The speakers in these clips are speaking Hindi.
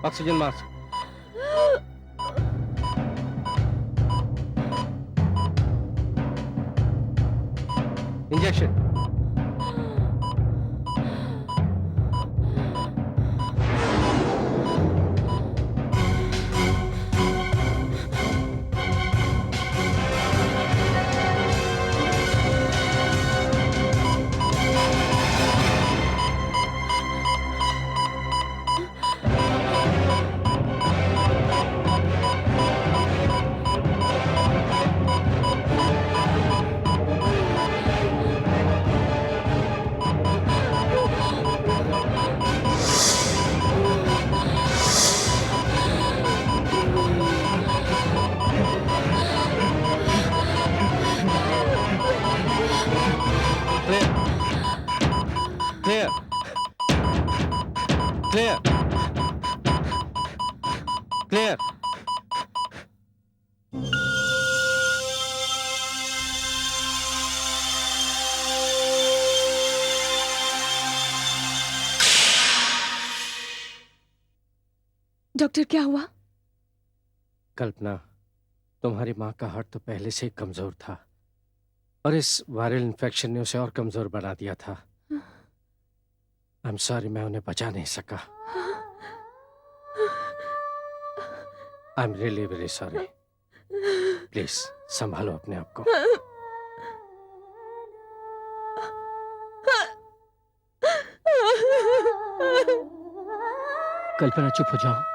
Oxygen mask. Injection. Clear, clear, clear. Doctor, क्या हुआ? कल्पना, तुम्हारी माँ का हार्ट तो पहले से ही कमजोर था और इस वायरल इन्फेक्शन ने उसे और कमजोर बना दिया था। आई एम सॉरी, मैं उन्हें बचा नहीं सका। आई am really very sorry. Please संभालो अपने आप को। कल्पना, चुप हो जाओ।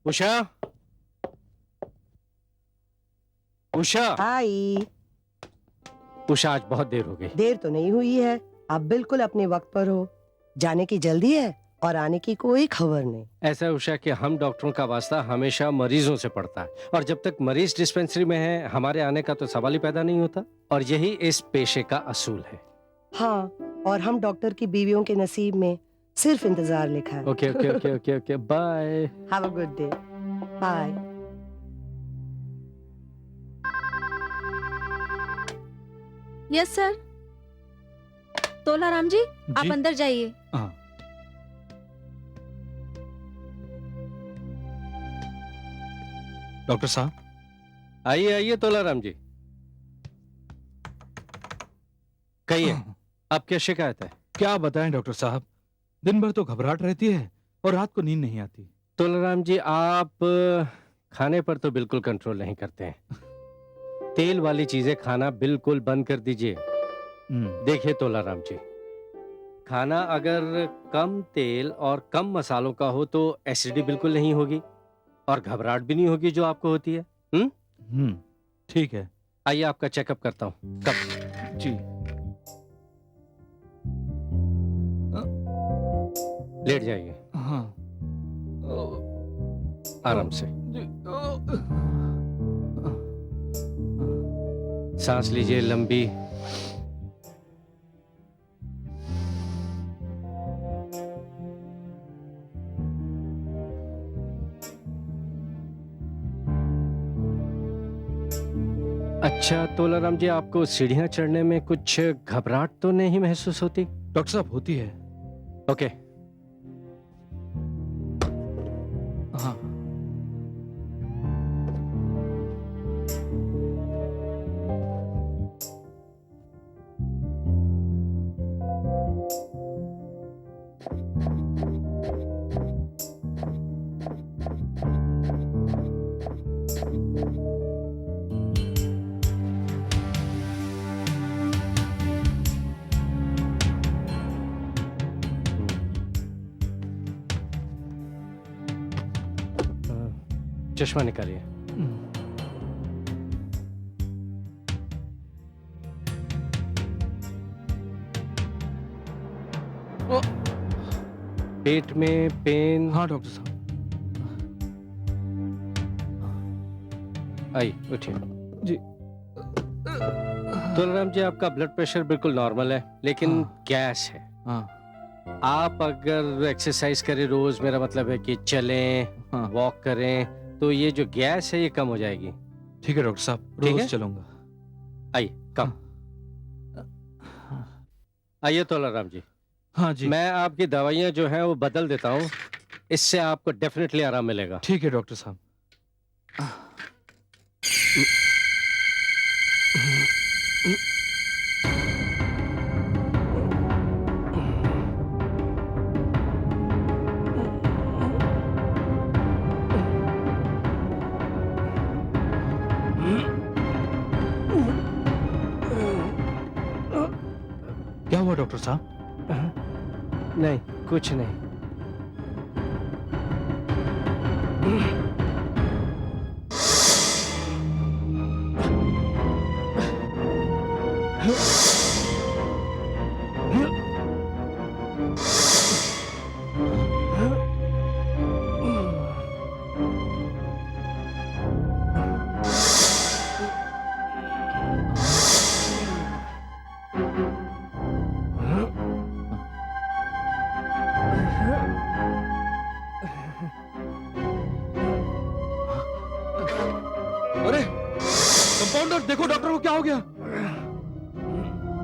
उषा, उषा, आई। उषा, आज बहुत देर हो गई। देर तो नहीं हुई है, आप बिल्कुल अपने वक्त पर हो। जाने की जल्दी है और आने की कोई खबर नहीं। ऐसा है उषा कि हम डॉक्टरों का वास्ता हमेशा मरीजों से पड़ता है और जब तक मरीज डिस्पेंसरी में है हमारे आने का तो सवाल ही पैदा नहीं होता और यही इस पेशे का असूल है। हाँ, और हम डॉक्टर की बीवियों के नसीब में सिर्फ इंतजार लिखा है। Okay okay okay okay okay, bye. Have a good day. Bye. Yes sir. Tolaram ji, आप अंदर जाइए। हाँ। डॉक्टर साहब, आइए आइए तोलाराम जी, कहिए अब क्या शिकायत है? क्या बताएं डॉक्टर साहब, दिन भर तो घबराहट रहती है और रात को नींद नहीं आती। तोलाराम जी, आप खाने पर तो बिल्कुल कंट्रोल नहीं करते हैं। तेल वाली चीजें खाना बिल्कुल बंद कर दीजिए। देखिए तोलाराम जी, खाना अगर कम तेल और कम मसालों का हो तो एसिडिटी बिल्कुल नहीं होगी और घबराहट भी नहीं होगी जो आपको होती है। ठीक है। आइए आपका चेकअप करता हूँ। कब? जी। लेट जाइए। हाँ। आराम से सांस लीजिए लंबी। अच्छा तोलाराम जी, आपको सीढ़ियां चढ़ने में कुछ घबराहट तो नहीं महसूस होती? डॉक्टर साहब, होती है। ओके। हाँ। चश्मा निकालिए। पेट में पेन? हाँ डॉक्टर साहब। आई, उठिए। जी। तोलाराम जी, आपका ब्लड प्रेशर बिल्कुल नॉर्मल है लेकिन गैस है। हाँ। आप अगर एक्सरसाइज करें रोज, मेरा मतलब है कि चलें, वॉक करें, तो ये जो गैस है ये कम हो जाएगी। ठीक है डॉक्टर साहब, ठीक रोज है? चलूंगा। आइए कम आइए तोलाराम जी। हाँ जी। मैं आपकी दवाइयाँ जो हैं वो बदल देता हूँ, इससे आपको डेफिनेटली आराम मिलेगा। ठीक है डॉक्टर साहब। क्या हुआ डॉक्टर साहब? नहीं, कुछ नहीं। अरे कंपाउंडर, देखो डॉक्टर को क्या हो गया।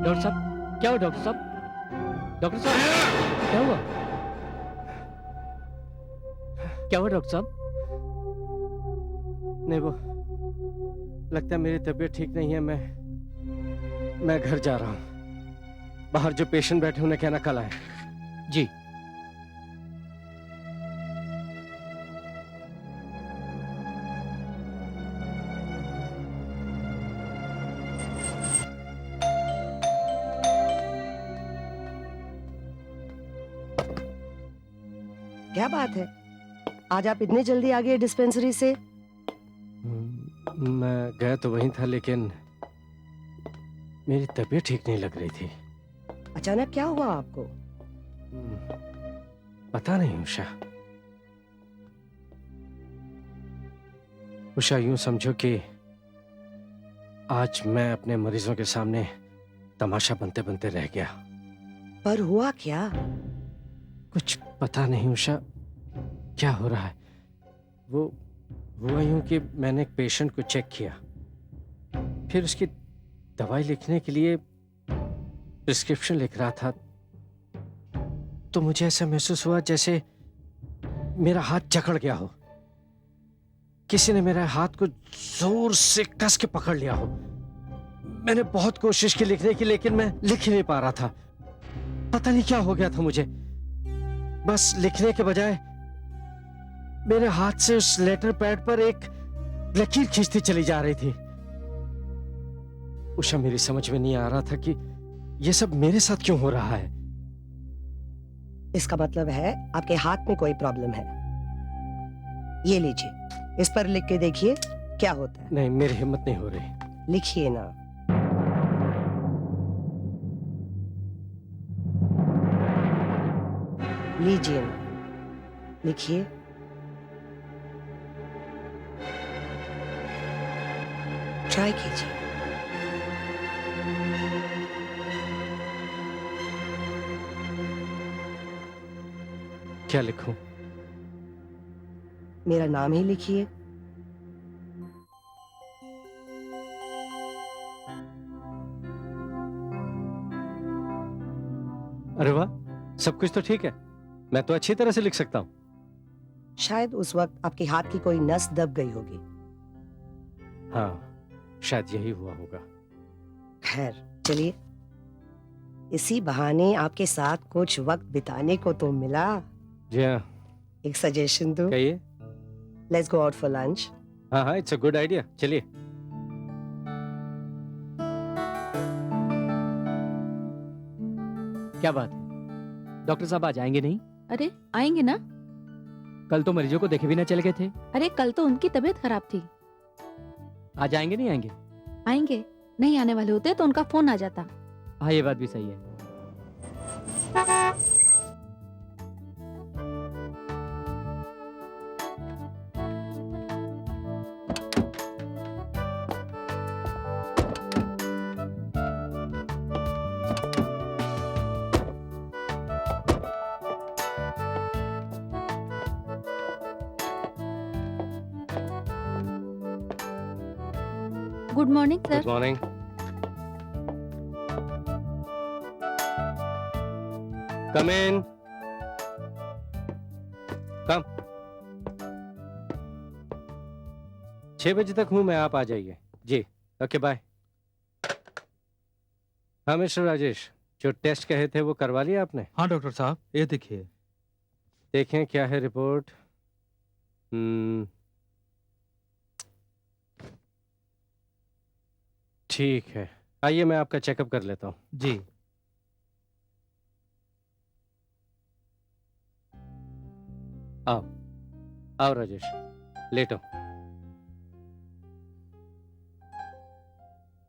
डॉक्टर साहब क्या हुआ? डॉक्टर साहब, डॉक्टर साहब क्या हुआ? क्या हुआ डॉक्टर साहब? नहीं, वो लगता है मेरी तबीयत ठीक नहीं है। मैं घर जा रहा हूँ। बाहर जो पेशेंट बैठे उन्हें कहना कल आए। जी। क्या बात है, आज आप इतने जल्दी आ गए डिस्पेंसरी से? मैं गया तो वहीं था, लेकिन मेरी तबीयत ठीक नहीं लग रही थी। अचानक क्या हुआ आपको? पता नहीं उषा। उषा, यूं समझो कि आज मैं अपने मरीजों के सामने तमाशा बनते बनते रह गया। पर हुआ क्या? कुछ पता नहीं उषा, क्या हो रहा है। वो हुआ यूं कि मैंने एक पेशेंट को चेक किया, फिर उसकी दवाई लिखने के लिए प्रिस्क्रिप्शन लिख रहा था, तो मुझे ऐसा महसूस हुआ जैसे मेरा हाथ जकड़ गया हो। किसी ने मेरे हाथ को जोर से कस के पकड़ लिया हो। मैंने बहुत कोशिश की लिखने की, लेकिन मैं लिख ही नहीं पा रहा था। पता नहीं क्या हो गया था मुझे। बस लिखने के बजाय मेरे हाथ से उस लेटर पैड पर एक लकीर खींचती चली जा रही थी। उषा, मेरी समझ में नहीं आ रहा था कि यह सब मेरे साथ क्यों हो रहा है। इसका मतलब है आपके हाथ में कोई प्रॉब्लम है। ये लीजिए, इस पर लिख के देखिए क्या होता है। नहीं, मेरी हिम्मत नहीं हो रही। लिखिए ना। लीजिए ना, लिखिए। ट्राई कीजिए। क्या लिखूं? मेरा नाम ही लिखिए। अरे वाह, सब कुछ तो ठीक है। मैं तो अच्छी तरह से लिख सकता हूं। शायद उस वक्त आपके हाथ की कोई नस दब गई होगी। हाँ, शायद यही हुआ होगा। खैर, चलिए, इसी बहाने आपके साथ कुछ वक्त बिताने को तो मिला। जी हाँ, एक सजेशन दूं? कहिए। Let's go out for lunch. हाँ हाँ, इट्स अ गुड आइडिया, चलिए। क्या बात है, डॉक्टर साहब आज आएंगे नहीं? अरे आएंगे ना। कल तो मरीजों को देखे भी ना चले गए थे। अरे कल तो उनकी तबीयत खराब थी। आज आएंगे नहीं आएंगे? आएंगे। नहीं आने वाले होते तो उनका फोन आ जाता। हाँ, ये बात भी सही है। Good morning good sir. Morning. Come in. Come. 6 बजे तक हूं मैं, आप आ जाइए। जी ओके बाय। हाँ मिस्टर राजेश, जो टेस्ट कहे थे वो करवा लिया आपने? हाँ डॉक्टर साहब, ये देखिए। देखें क्या है रिपोर्ट। ठीक है, आइए मैं आपका चेकअप कर लेता हूँ। जी। आओ आओ राजेश, लेटो।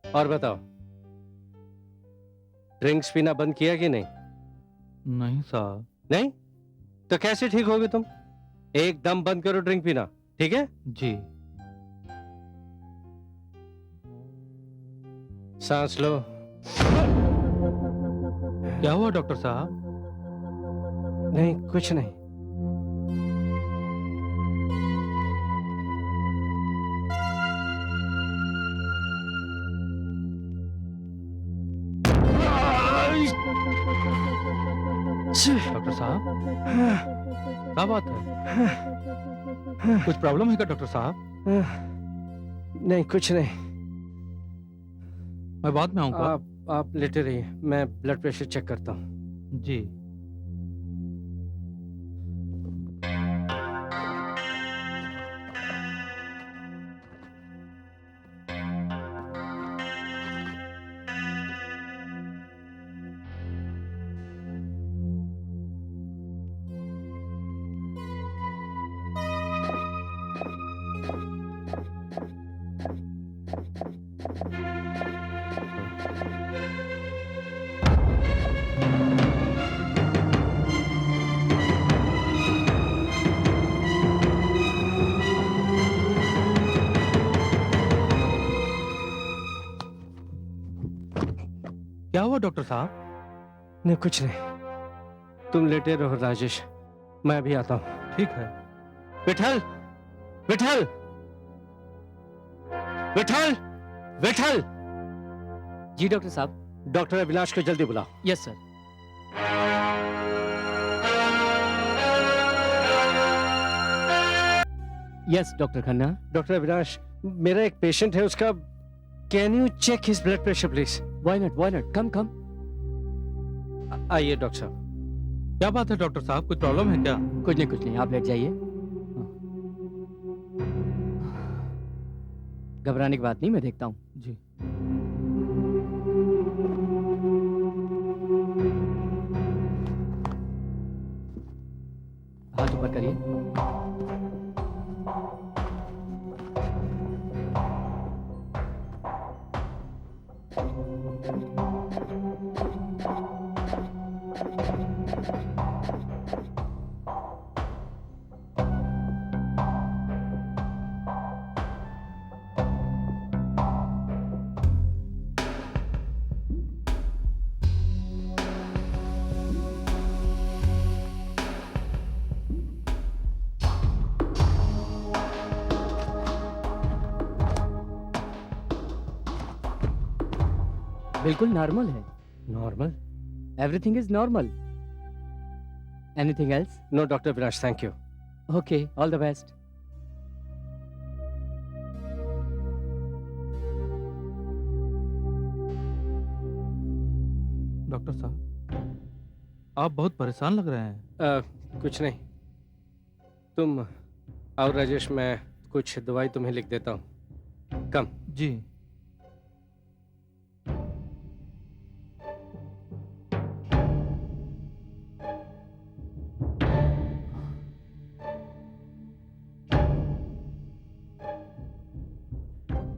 और बताओ, ड्रिंक्स पीना बंद किया कि नहीं? नहीं साहब। नहीं तो कैसे ठीक होगे तुम? एकदम बंद करो ड्रिंक पीना, ठीक है? जी। सांस लो। क्या हुआ डॉक्टर साहब? नहीं कुछ नहीं। डॉक्टर साहब, क्या बात है? कुछ प्रॉब्लम है क्या डॉक्टर साहब? नहीं कुछ नहीं। मैं बाद में आऊंगा। आप लेटे रहिए, मैं ब्लड प्रेशर चेक करता हूँ। जी। क्या हुआ डॉक्टर साहब? नहीं कुछ नहीं, तुम लेटे रहो राजेश, मैं अभी आता हूँ। ठीक है। विठल, विठल, विठल, विठल। जी डॉक्टर साहब। डॉक्टर अविनाश को जल्दी बुलाओ। Yes sir. Yes doctor Khanna. Doctor Avinash, मेरा एक पेशेंट है, उसका can you check his blood pressure please? Why not, come come. आइए डॉक्टर साहब। क्या बात है डॉक्टर साहब, कुछ प्रॉब्लम है क्या? कुछ नहीं, आप लेट जाइए। घबराने की बात नहीं, मैं देखता हूँ। जी। हाथ ऊपर करिए। बिल्कुल नॉर्मल है। Normal? Everything is normal. Anything else? No doctor Avinash, thank you. Okay, all the best. Doctor साहब, आप बहुत परेशान लग रहे हैं। कुछ नहीं, तुम आओ राजेश, मैं कुछ दवाई तुम्हें लिख देता हूँ। कम। जी।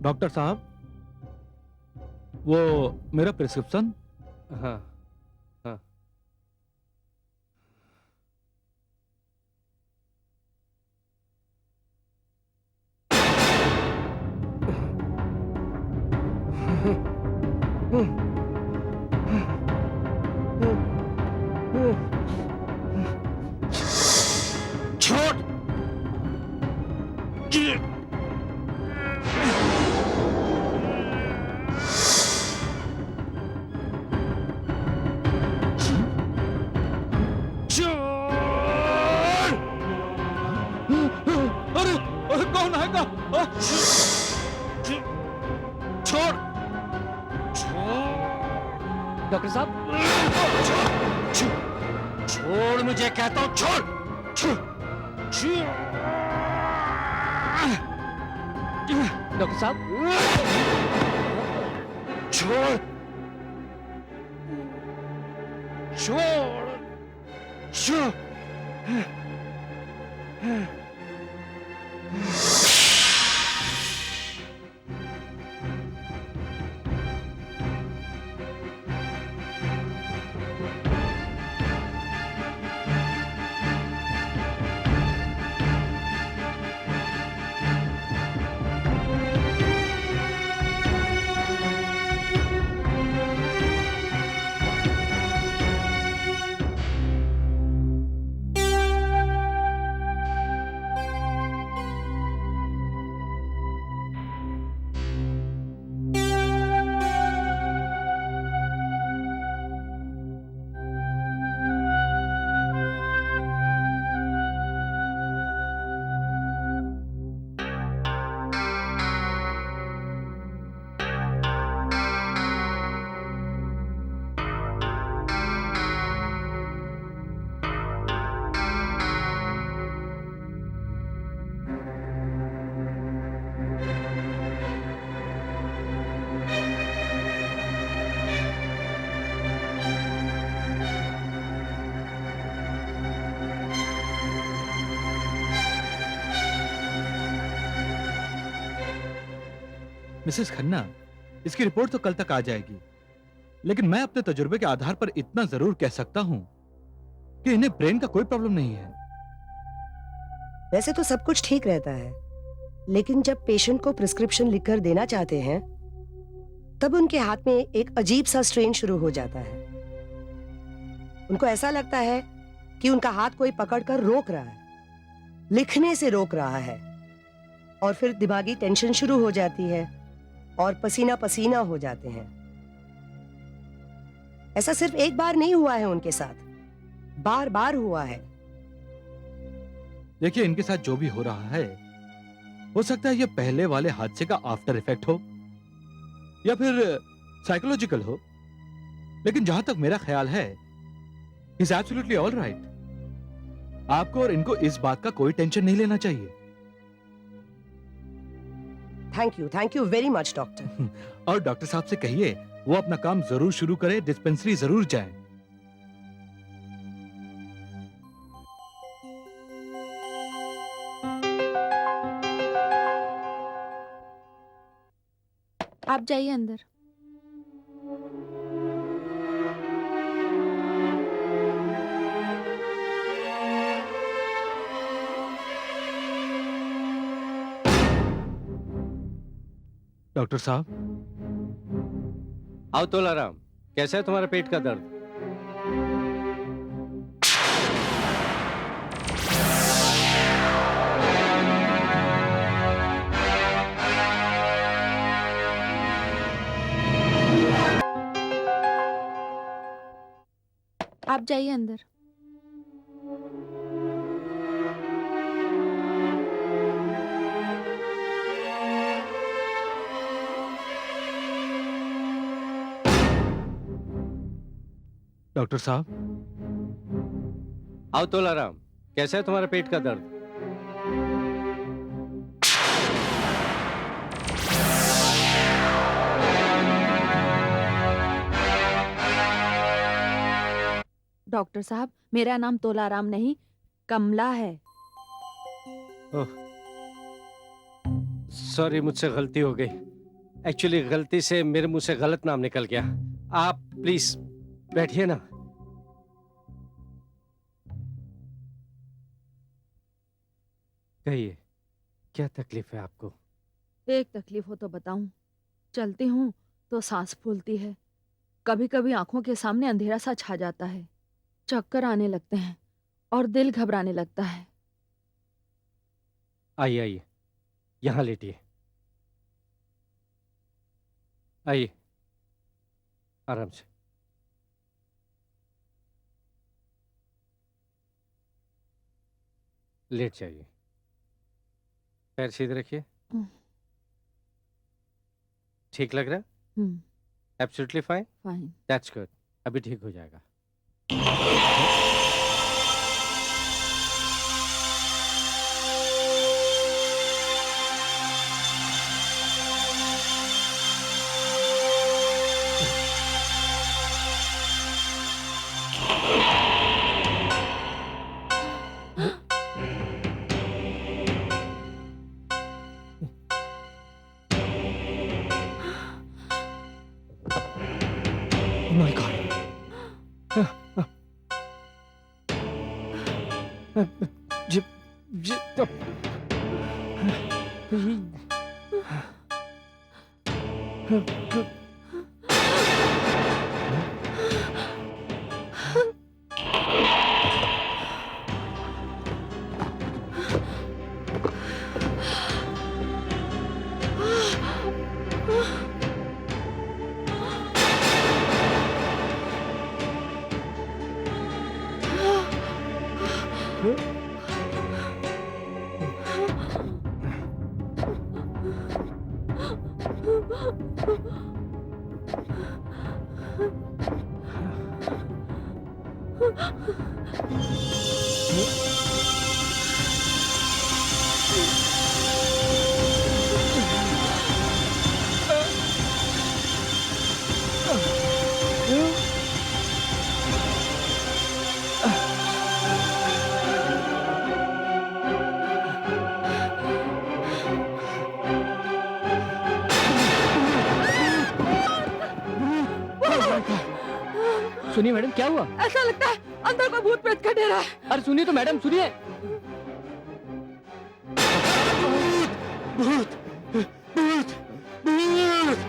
डॉक्टर साहब, वो मेरा प्रिस्क्रिप्शन। हाँ हाँ। छोड़। छोड़ डॉक्टर साहब, छोड़, मुझे कहता हूं छोड़। डॉक्टर साहब, छोड़, छोड़, छोड़। मिसेस खन्ना, इसकी रिपोर्ट तो कल तक आ जाएगी, लेकिन मैं अपने तजुर्बे के आधार पर इतना जरूर कह सकता हूं कि इन्हें ब्रेन का कोई प्रॉब्लम नहीं है। वैसे तो सब कुछ ठीक रहता है, लेकिन जब पेशेंट को प्रिस्क्रिप्शन लिखकर देना चाहते हैं तब उनके हाथ में एक अजीब सा स्ट्रेन शुरू हो जाता है। उनको ऐसा लगता है कि उनका हाथ कोई पकड़कर रोक रहा है, लिखने से रोक रहा है, और फिर दिमागी टेंशन शुरू हो जाती है और पसीना पसीना हो जाते हैं। ऐसा सिर्फ एक बार नहीं हुआ है उनके साथ, बार बार हुआ है। देखिए, इनके साथ जो भी हो रहा है, हो सकता है ये पहले वाले हादसे का आफ्टर इफेक्ट हो या फिर साइकोलॉजिकल हो, लेकिन जहां तक मेरा ख्याल है, इज एब्सोल्युटली ऑल राइट। आपको और इनको इस बात का कोई टेंशन नहीं लेना चाहिए। Thank you very much doctor. और डॉक्टर साहब से कहिए वो अपना काम जरूर शुरू करे, डिस्पेंसरी जरूर जाए। आप जाइए अंदर। डॉक्टर साहब, आओ तोलाराम, कैसा है तुम्हारा पेट का दर्द? आप जाइए अंदर। डॉक्टर साहब, आओ तोलाराम, कैसा है तुम्हारा पेट का दर्द? डॉक्टर साहब, मेरा नाम तोलाराम नहीं, कमला है। ओह, सॉरी, मुझसे गलती हो गई। एक्चुअली गलती से मेरे मुंह से गलत नाम निकल गया। आप प्लीज बैठिए ना। कहिए, क्या तकलीफ है आपको? एक तकलीफ हो तो बताऊं। चलती हूँ तो सांस फूलती है, कभी कभी आंखों के सामने अंधेरा सा छा जाता है, चक्कर आने लगते हैं और दिल घबराने लगता है। आइए आइए, यहाँ लेटिए। आइए, आराम से। लेट जाइए। पैर सीधे रखिए। ठीक लग रहा है? Absolutely fine. Fine. That's good. अभी ठीक हो जाएगा। Oh my God. J- j- सुनिए मैडम, क्या हुआ? ऐसा लगता है अंदर कोई भूत प्रेत का डेरा है। अरे सुनिए तो मैडम, सुनिए। भूत भूत भूत।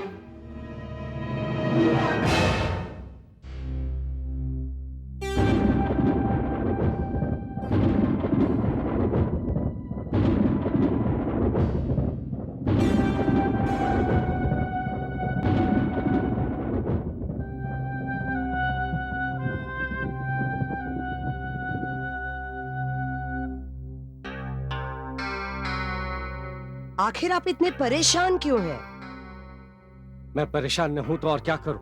आखिर आप इतने परेशान क्यों हैं? मैं परेशान न हूं तो और क्या करूं?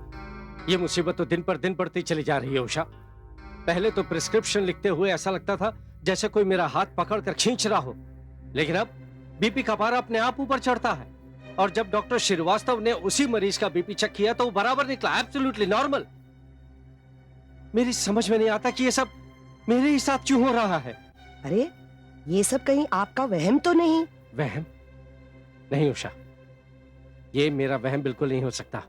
ये मुसीबत तो दिन पर दिन बढ़ती चली जा रही है उषा। पहले तो प्रिस्क्रिप्शन लिखते हुए ऐसा लगता था जैसे कोई मेरा हाथ पकड़कर खींच रहा हो, लेकिन अब बीपी का पारा अपने आप ऊपर चढ़ता है। और जब डॉक्टर श्रीवास्तव ने उसी मरीज का बीपी चेक किया तो वो बराबर निकला, एब्सोल्युटली नॉर्मल। मेरी समझ में नहीं आता कि ये सब मेरे ही साथ क्यों हो रहा है। अरे ये सब कहीं आपका वहम तो नहीं? वहम नहीं उषा, ये मेरा वहम बिल्कुल नहीं हो सकता,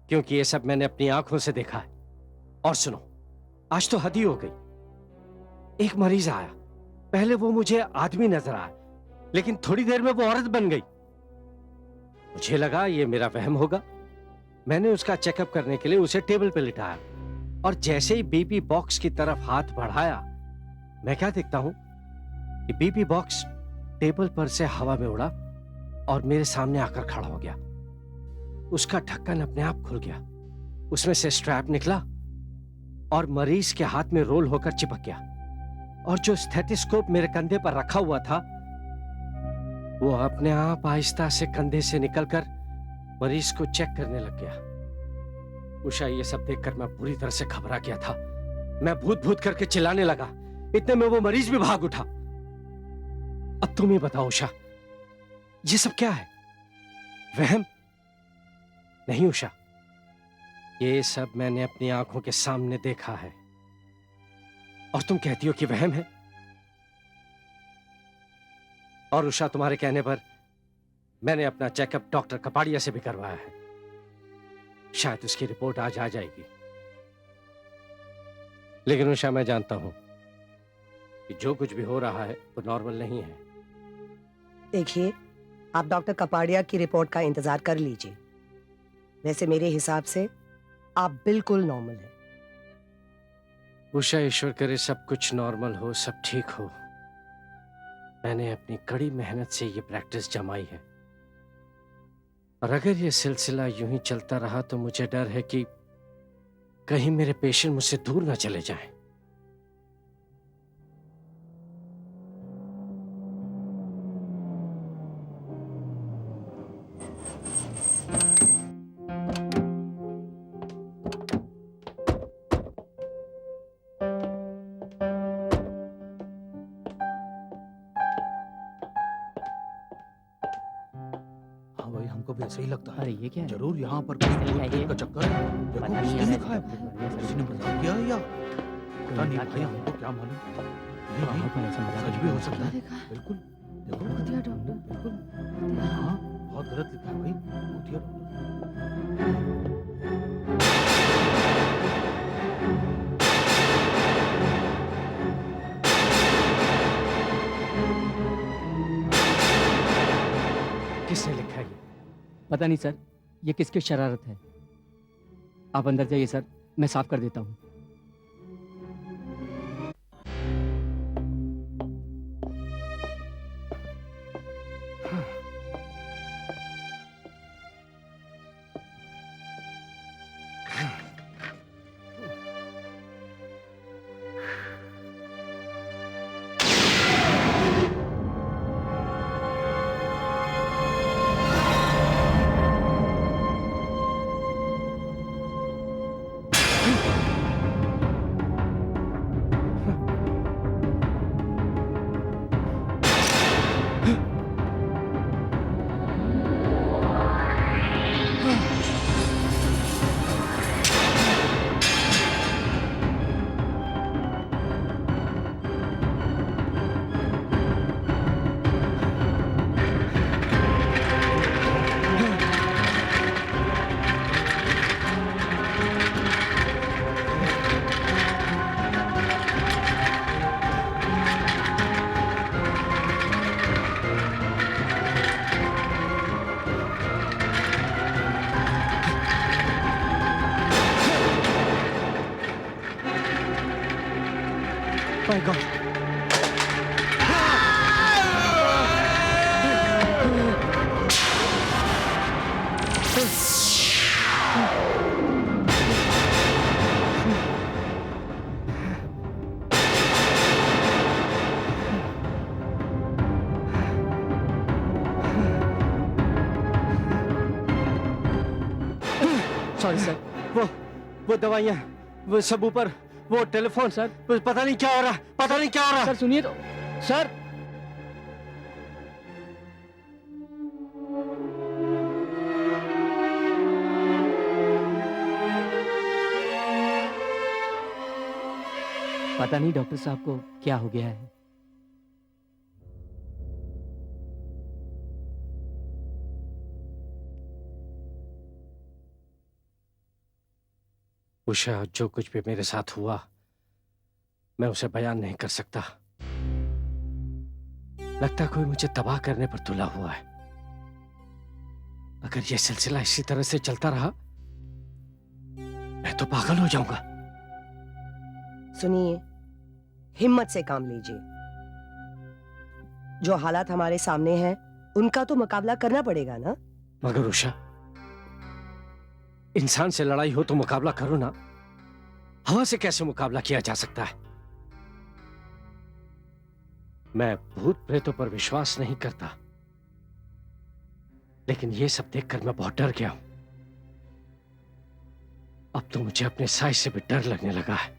क्योंकि ये सब मैंने अपनी आंखों से देखा है। और सुनो, आज तो हद ही हो गई। एक मरीज आया, पहले वो मुझे आदमी नजर आया, लेकिन थोड़ी देर में वो औरत बन गई। मुझे लगा ये मेरा वहम होगा। मैंने उसका चेकअप करने के लिए उसे टेबल पे लिटाया, और जैसे ही बीपी बॉक्स की तरफ हाथ बढ़ाया, मैं क्या देखता हूं कि बीपी बॉक्स टेबल पर से हवा में उड़ा और मेरे सामने आकर खड़ा हो गया। उसका ढक्कन अपने आप खुल गया, उसमें से स्ट्रैप निकला और मरीज के हाथ में रोल होकर चिपक गया। और जो स्टेथोस्कोप मेरे कंधे पर रखा हुआ था, वो अपने आप आहिस्ता से कंधे से निकलकर मरीज को चेक करने लग गया। उषा, ये सब देखकर मैं पूरी तरह से घबरा गया था। मैं भूत भूत करके चिल्लाने लगा। इतने में वो मरीज भी भाग उठा। अब तुम ही बताओ उषा, ये सब क्या है? वहम? नहीं उषा, ये सब मैंने अपनी आंखों के सामने देखा है, और तुम कहती हो कि वहम है। और उषा, तुम्हारे कहने पर मैंने अपना चेकअप डॉक्टर कपाड़िया से भी करवाया है। शायद उसकी रिपोर्ट आज आ जाएगी। लेकिन उषा, मैं जानता हूं कि जो कुछ भी हो रहा है वो नॉर्मल नहीं है। देखिए, आप डॉक्टर कपाड़िया की रिपोर्ट का इंतजार कर लीजिए। वैसे मेरे हिसाब से आप बिल्कुल नॉर्मल हैं। उषा, ईश्वर करे सब कुछ नॉर्मल हो, सब ठीक हो। मैंने अपनी कड़ी मेहनत से ये प्रैक्टिस जमाई है, और अगर ये सिलसिला यूं ही चलता रहा तो मुझे डर है कि कहीं मेरे पेशेंट मुझसे दूर ना चले जाएं। हाँ भाई, हमको भी ऐसा ही लगता है। अरे ये क्या है? जरूर यहाँ पर कोई किसने लिखा है भूत ये? का चक्कर है। देखो पता नहीं किसने यार, लिखा है? ऐसे बढ़िया सा किसी ने मजाक किया है या पता नहीं मजाक भाई, किया हमको क्या मालूम। नहीं कहाँ नहीं, पर ऐसा मजाक सच भी हो सकता क्या है। लिखा है? बिल्कुल देखो, भूतिया डॉक्टर, बिल्कुल हाँ बहुत गलत लिखा है भाई, भूतिया डॉक्टर। किसने लिखा है ये? पता नहीं सर, ये किसकी शरारत है। आप अंदर जाइए सर, मैं साफ कर देता हूँ। My God! Sorry sir. वो दवाइयाँ, वो सब ऊपर, वो टेलीफोन, सर। पता नहीं क्या हो रहा, पता नहीं क्या हो रहा। सर सुनिए तो। सर पता नहीं डॉक्टर साहब को क्या हो गया है। उषा, जो कुछ भी मेरे साथ हुआ मैं उसे बयान नहीं कर सकता। लगता कोई मुझे तबाह करने पर तुला हुआ है। अगर यह सिलसिला इसी तरह से चलता रहा मैं तो पागल हो जाऊंगा। सुनिए, हिम्मत से काम लीजिए। जो हालात हमारे सामने हैं उनका तो मुकाबला करना पड़ेगा ना। मगर उषा, इंसान से लड़ाई हो तो मुकाबला करो ना। हवा से कैसे मुकाबला किया जा सकता है? मैं भूत प्रेतों पर विश्वास नहीं करता, लेकिन यह सब देखकर मैं बहुत डर गया हूं। अब तो मुझे अपने साइज से भी डर लगने लगा है।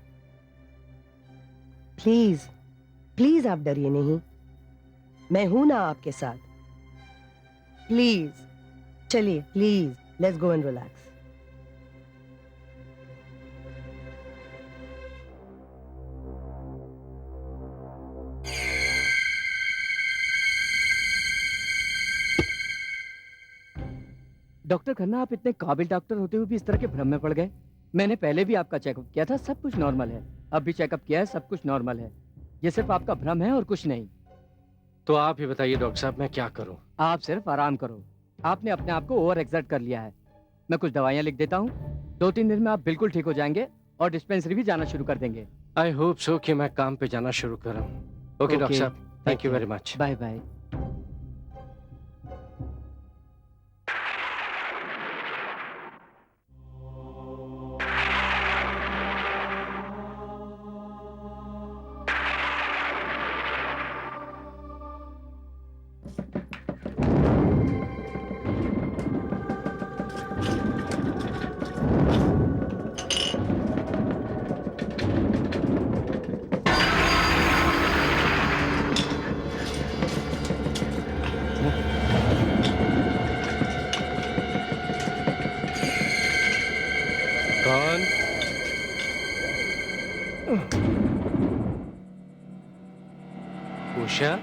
प्लीज प्लीज आप डरिए नहीं, मैं हूं ना आपके साथ। प्लीज चलिए, please let's go and relax. Doctor Khanna, आप इतने काबिल डॉक्टर होते हुए भी इस तरह के भ्रम में पड़ गए। मैंने पहले भी आपका चेकअप किया था, सब कुछ नॉर्मल है। अब भी चेकअप किया है, सब कुछ नॉर्मल है। ये सिर्फ आपका भ्रम है और कुछ नहीं। तो आप ही बताइए डॉक्टर साहब, मैं क्या करूं? आप सिर्फ आराम करो। आपने अपने आप को ओवर एक्सर्ट कर लिया है। मैं कुछ दवाइयाँ लिख देता हूँ, 2-3 दिन में आप बिल्कुल ठीक हो जाएंगे और डिस्पेंसरी भी जाना शुरू कर देंगे। आई होप सो कि मैं काम पे जाना शुरू करूं। ओके डॉक्टर साहब, thank you very much. Bye bye. Usha,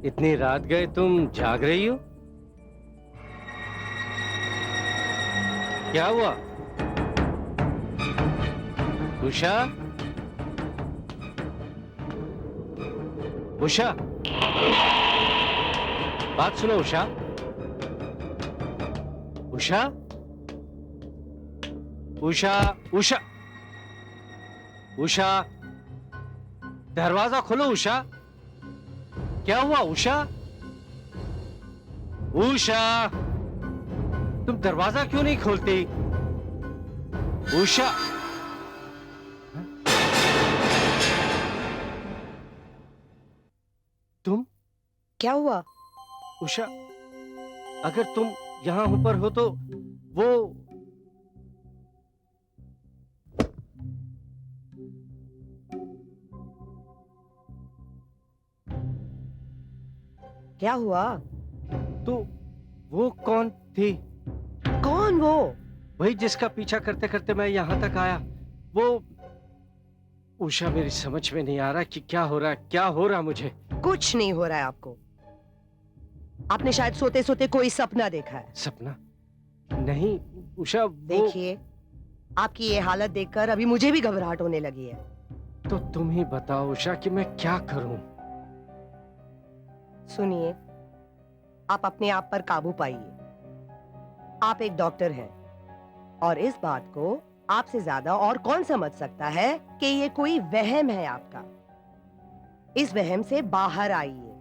इतनी रात गए तुम जाग रही हो? क्या हुआ? उषा, उषा, बात सुनो उषा। उषा, उषा, उषा, उषा, दरवाजा खोलो उषा। क्या हुआ उषा? उषा, तुम दरवाजा क्यों नहीं खोलती? उषा, तुम? क्या हुआ? उषा, अगर तुम यहां ऊपर हो तो वो क्या हुआ? तो वो कौन थी? कौन वो? वही जिसका पीछा करते करते मैं यहां तक आया। वो उषा, मेरी समझ में नहीं आ रहा कि क्या हो रहा है, क्या हो रहा मुझे। कुछ नहीं हो रहा है आपको। आपने शायद सोते सोते कोई सपना देखा है। सपना? नहीं उषा, वो देखिए, आपकी ये हालत देखकर अभी मुझे भी घबराहट होने लगी है। तो तुम ही बताओ उषा कि मैं क्या करूं। सुनिए, आप अपने आप पर काबू पाइए। आप एक डॉक्टर हैं और इस बात को आपसे ज्यादा और कौन समझ सकता है कि ये कोई वहम है आपका। इस वहम से बाहर आइए।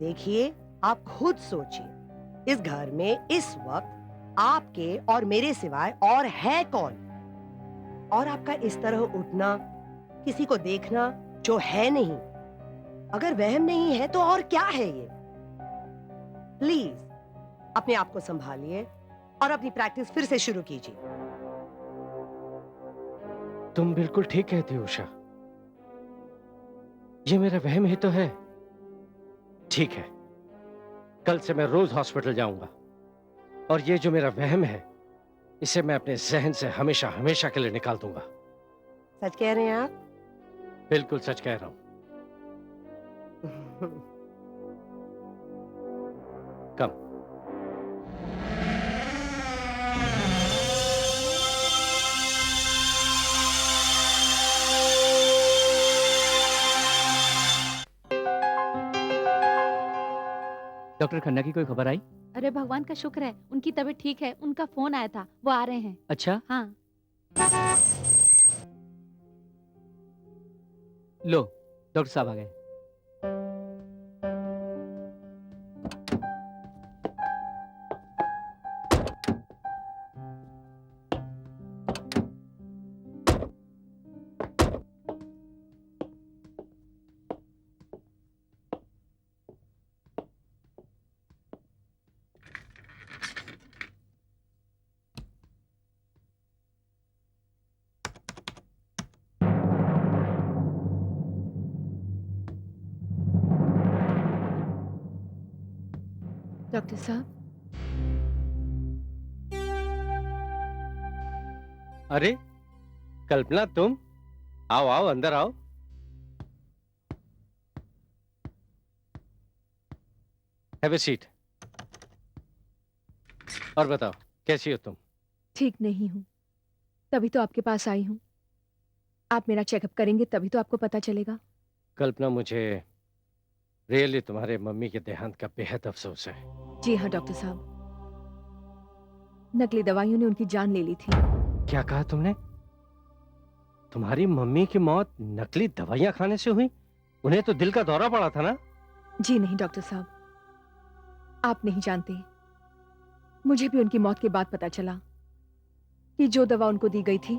देखिए, आप खुद सोचिए, इस घर में इस वक्त आपके और मेरे सिवाय और है कौन? और आपका इस तरह उठना, किसी को देखना जो है नहीं, अगर वहम नहीं है तो और क्या है ये? प्लीज अपने आप को संभालिए और अपनी प्रैक्टिस फिर से शुरू कीजिए। तुम बिल्कुल ठीक कहती हो उषा, ये मेरा वहम ही तो है। ठीक है, कल से मैं रोज हॉस्पिटल जाऊंगा और ये जो मेरा वहम है इसे मैं अपने जहन से हमेशा हमेशा के लिए निकाल दूंगा। सच कह रहे हैं आप? बिल्कुल सच कह रहा हूं। कम। डॉक्टर खन्ना की कोई खबर आई? अरे भगवान का शुक्र है, उनकी तबीयत ठीक है। उनका फोन आया था, वो आ रहे हैं। अच्छा, हाँ। लो डॉक्टर साहब आ गए। डॉक्टर साहब, अरे कल्पना, तुम आओ आओ, अंदर आओ। Have a seat. और बताओ, कैसी हो तुम? ठीक नहीं हूँ, तभी तो आपके पास आई हूँ। आप मेरा चेकअप करेंगे तभी तो आपको पता चलेगा। कल्पना, मुझे रियली तुम्हारे मम्मी के देहांत का बेहद अफसोस है। जी हाँ डॉक्टर साहब, नकली दवाइयों ने उनकी जान ले ली थी। क्या कहा तुमने? तुम्हारी मम्मी की मौत नकली दवाइयां खाने से हुई? उन्हें तो दिल का दौरा पड़ा था ना? जी नहीं डॉक्टर साहब, आप नहीं जानते, मुझे भी उनकी मौत के बाद पता चला कि जो दवा उनको दी गई थी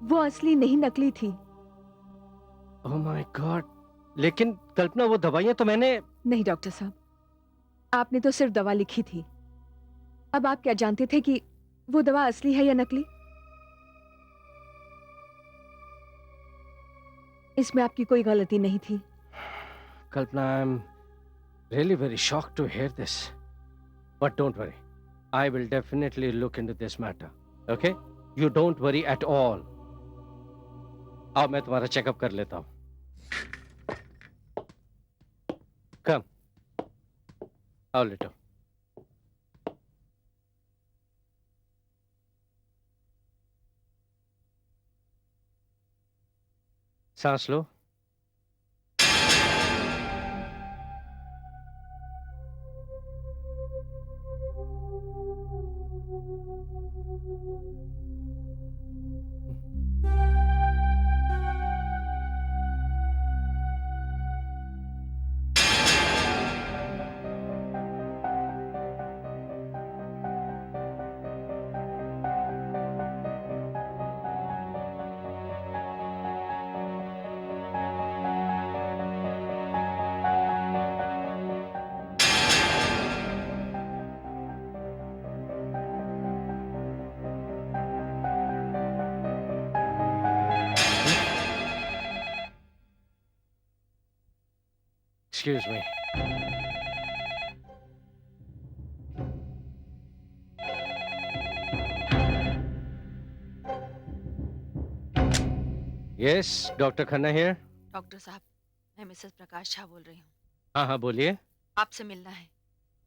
वो असली नहीं नकली थी। Oh my God! लेकिन कल्पना, वो दवाइयां तो मैंने... नहीं डॉक्टर साहब, आपने तो सिर्फ दवा लिखी थी। अब आप क्या जानते थे कि वो दवा असली है या नकली? इसमें आपकी कोई गलती नहीं थी। Kalpana, I am really very shocked to hear this, but don't worry, I will definitely look into this matter, okay? You don't worry at all. आओ मैं तुम्हारा चेकअप कर लेता हूं। कम, आओ लेटो। सांस लो। Excuse me. Yes, doctor Khanna here. Doctor साहब, मैं मिसेस प्रकाश झा बोल रही हूँ। हाँ हाँ बोलिए। आपसे मिलना है।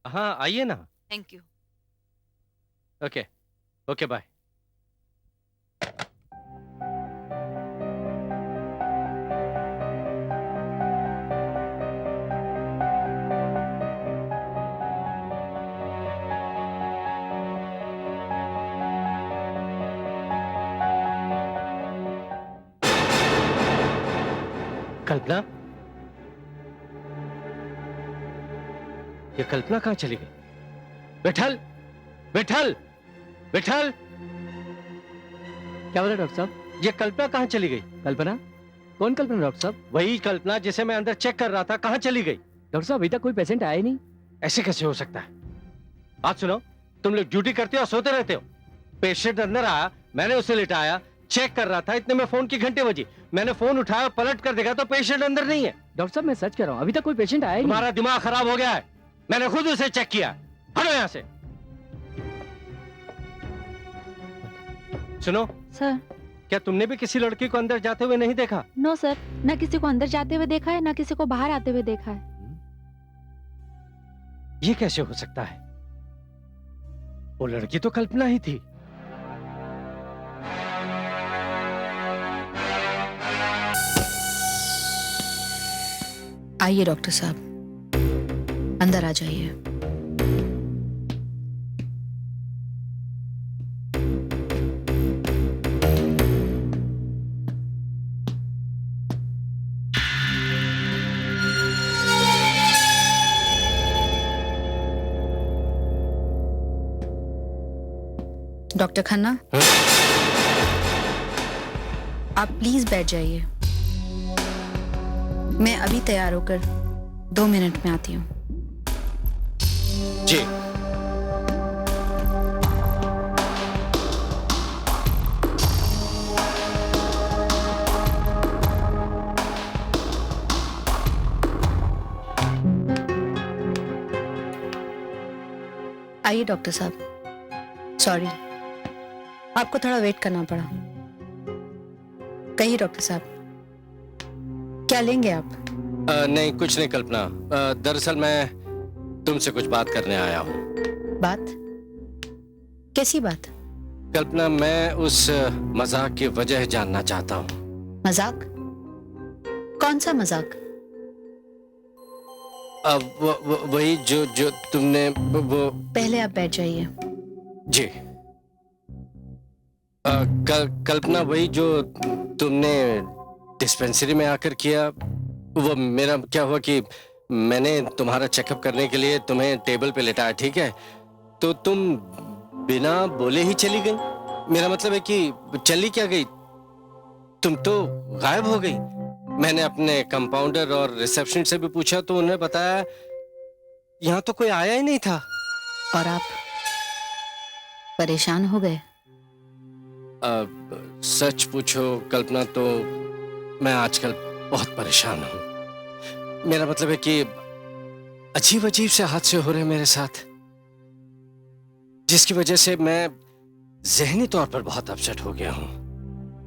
हाँ आइए ना। Thank you. Okay okay bye. Kalpana, ये कल्पना कहाँ चली गई? विठल, विठल, विठल, क्या बोला डॉक्टर साहब? ये कल्पना कहाँ चली गई? कल्पना? कौन कल्पना डॉक्टर साहब? वही कल्पना जिसे मैं अंदर चेक कर रहा था, कहाँ चली गई? डॉक्टर साहब अभी तक कोई पेशेंट आया ही नहीं। ऐसे कैसे हो सकता है? बात सुनो, तुम लोग ड्यूटी करते हो और सोते रहते हो। पेशेंट अंदर आया, मैंने उसे लिटाया, चेक कर रहा था, इतने में फोन की घंटी बजी। मैंने फोन उठाया, पलट कर देखा तो पेशेंट अंदर नहीं है। डॉक्टर साहब मैं सच कह रहा हूँ, अभी तक कोई पेशेंट आया ही नहीं। तुम्हारा दिमाग खराब हो गया है। मैंने खुद उसे चेक किया। हटो यहाँ से। सुनो सर। क्या तुमने भी किसी लड़की को अंदर जाते हुए नहीं देखा? नो सर, न किसी को अंदर जाते हुए देखा है, न किसी को बाहर आते हुए देखा है। ये कैसे हो सकता है? वो लड़की तो कल्पना ही थी। आइए डॉक्टर साहब, अंदर आ जाइए। डॉक्टर खन्ना, आप प्लीज बैठ जाइए। मैं अभी तैयार होकर 2 मिनट में आती हूँ। जी। आइए डॉक्टर साहब, सॉरी आपको थोड़ा वेट करना पड़ा। कहिए डॉक्टर साहब, क्या लेंगे आप? नहीं कुछ नहीं कल्पना, दरअसल मैं तुमसे कुछ बात करने आया हूँ। बात? कैसी बात? कल्पना, मैं उस मजाक की वजह जानना चाहता हूँ। मजाक? कौन सा मजाक? वही जो तुमने वो। पहले आप बैठ जाइए। जी। कल्पना, वही जो तुमने डिस्पेंसरी में आकर किया, वो मेरा क्या हुआ कि मैंने तुम्हारा चेकअप करने के लिए तुम्हें टेबल पे लेटाया, ठीक है? तो तुम बिना बोले ही चली गई। मेरा मतलब है कि चली क्या गई, तुम तो गायब हो गई। मैंने अपने कंपाउंडर और रिसेप्शन से भी पूछा तो उन्होंने बताया यहाँ तो कोई आया ही नहीं था। और आप परेशान हो गए? सच पूछो कल्पना तो मैं आजकल बहुत परेशान हूँ। मेरा मतलब है कि अजीब अजीब से हादसे हो रहे हैं मेरे साथ, जिसकी वजह से मैं जहनी तौर पर बहुत अपसेट हो गया हूं,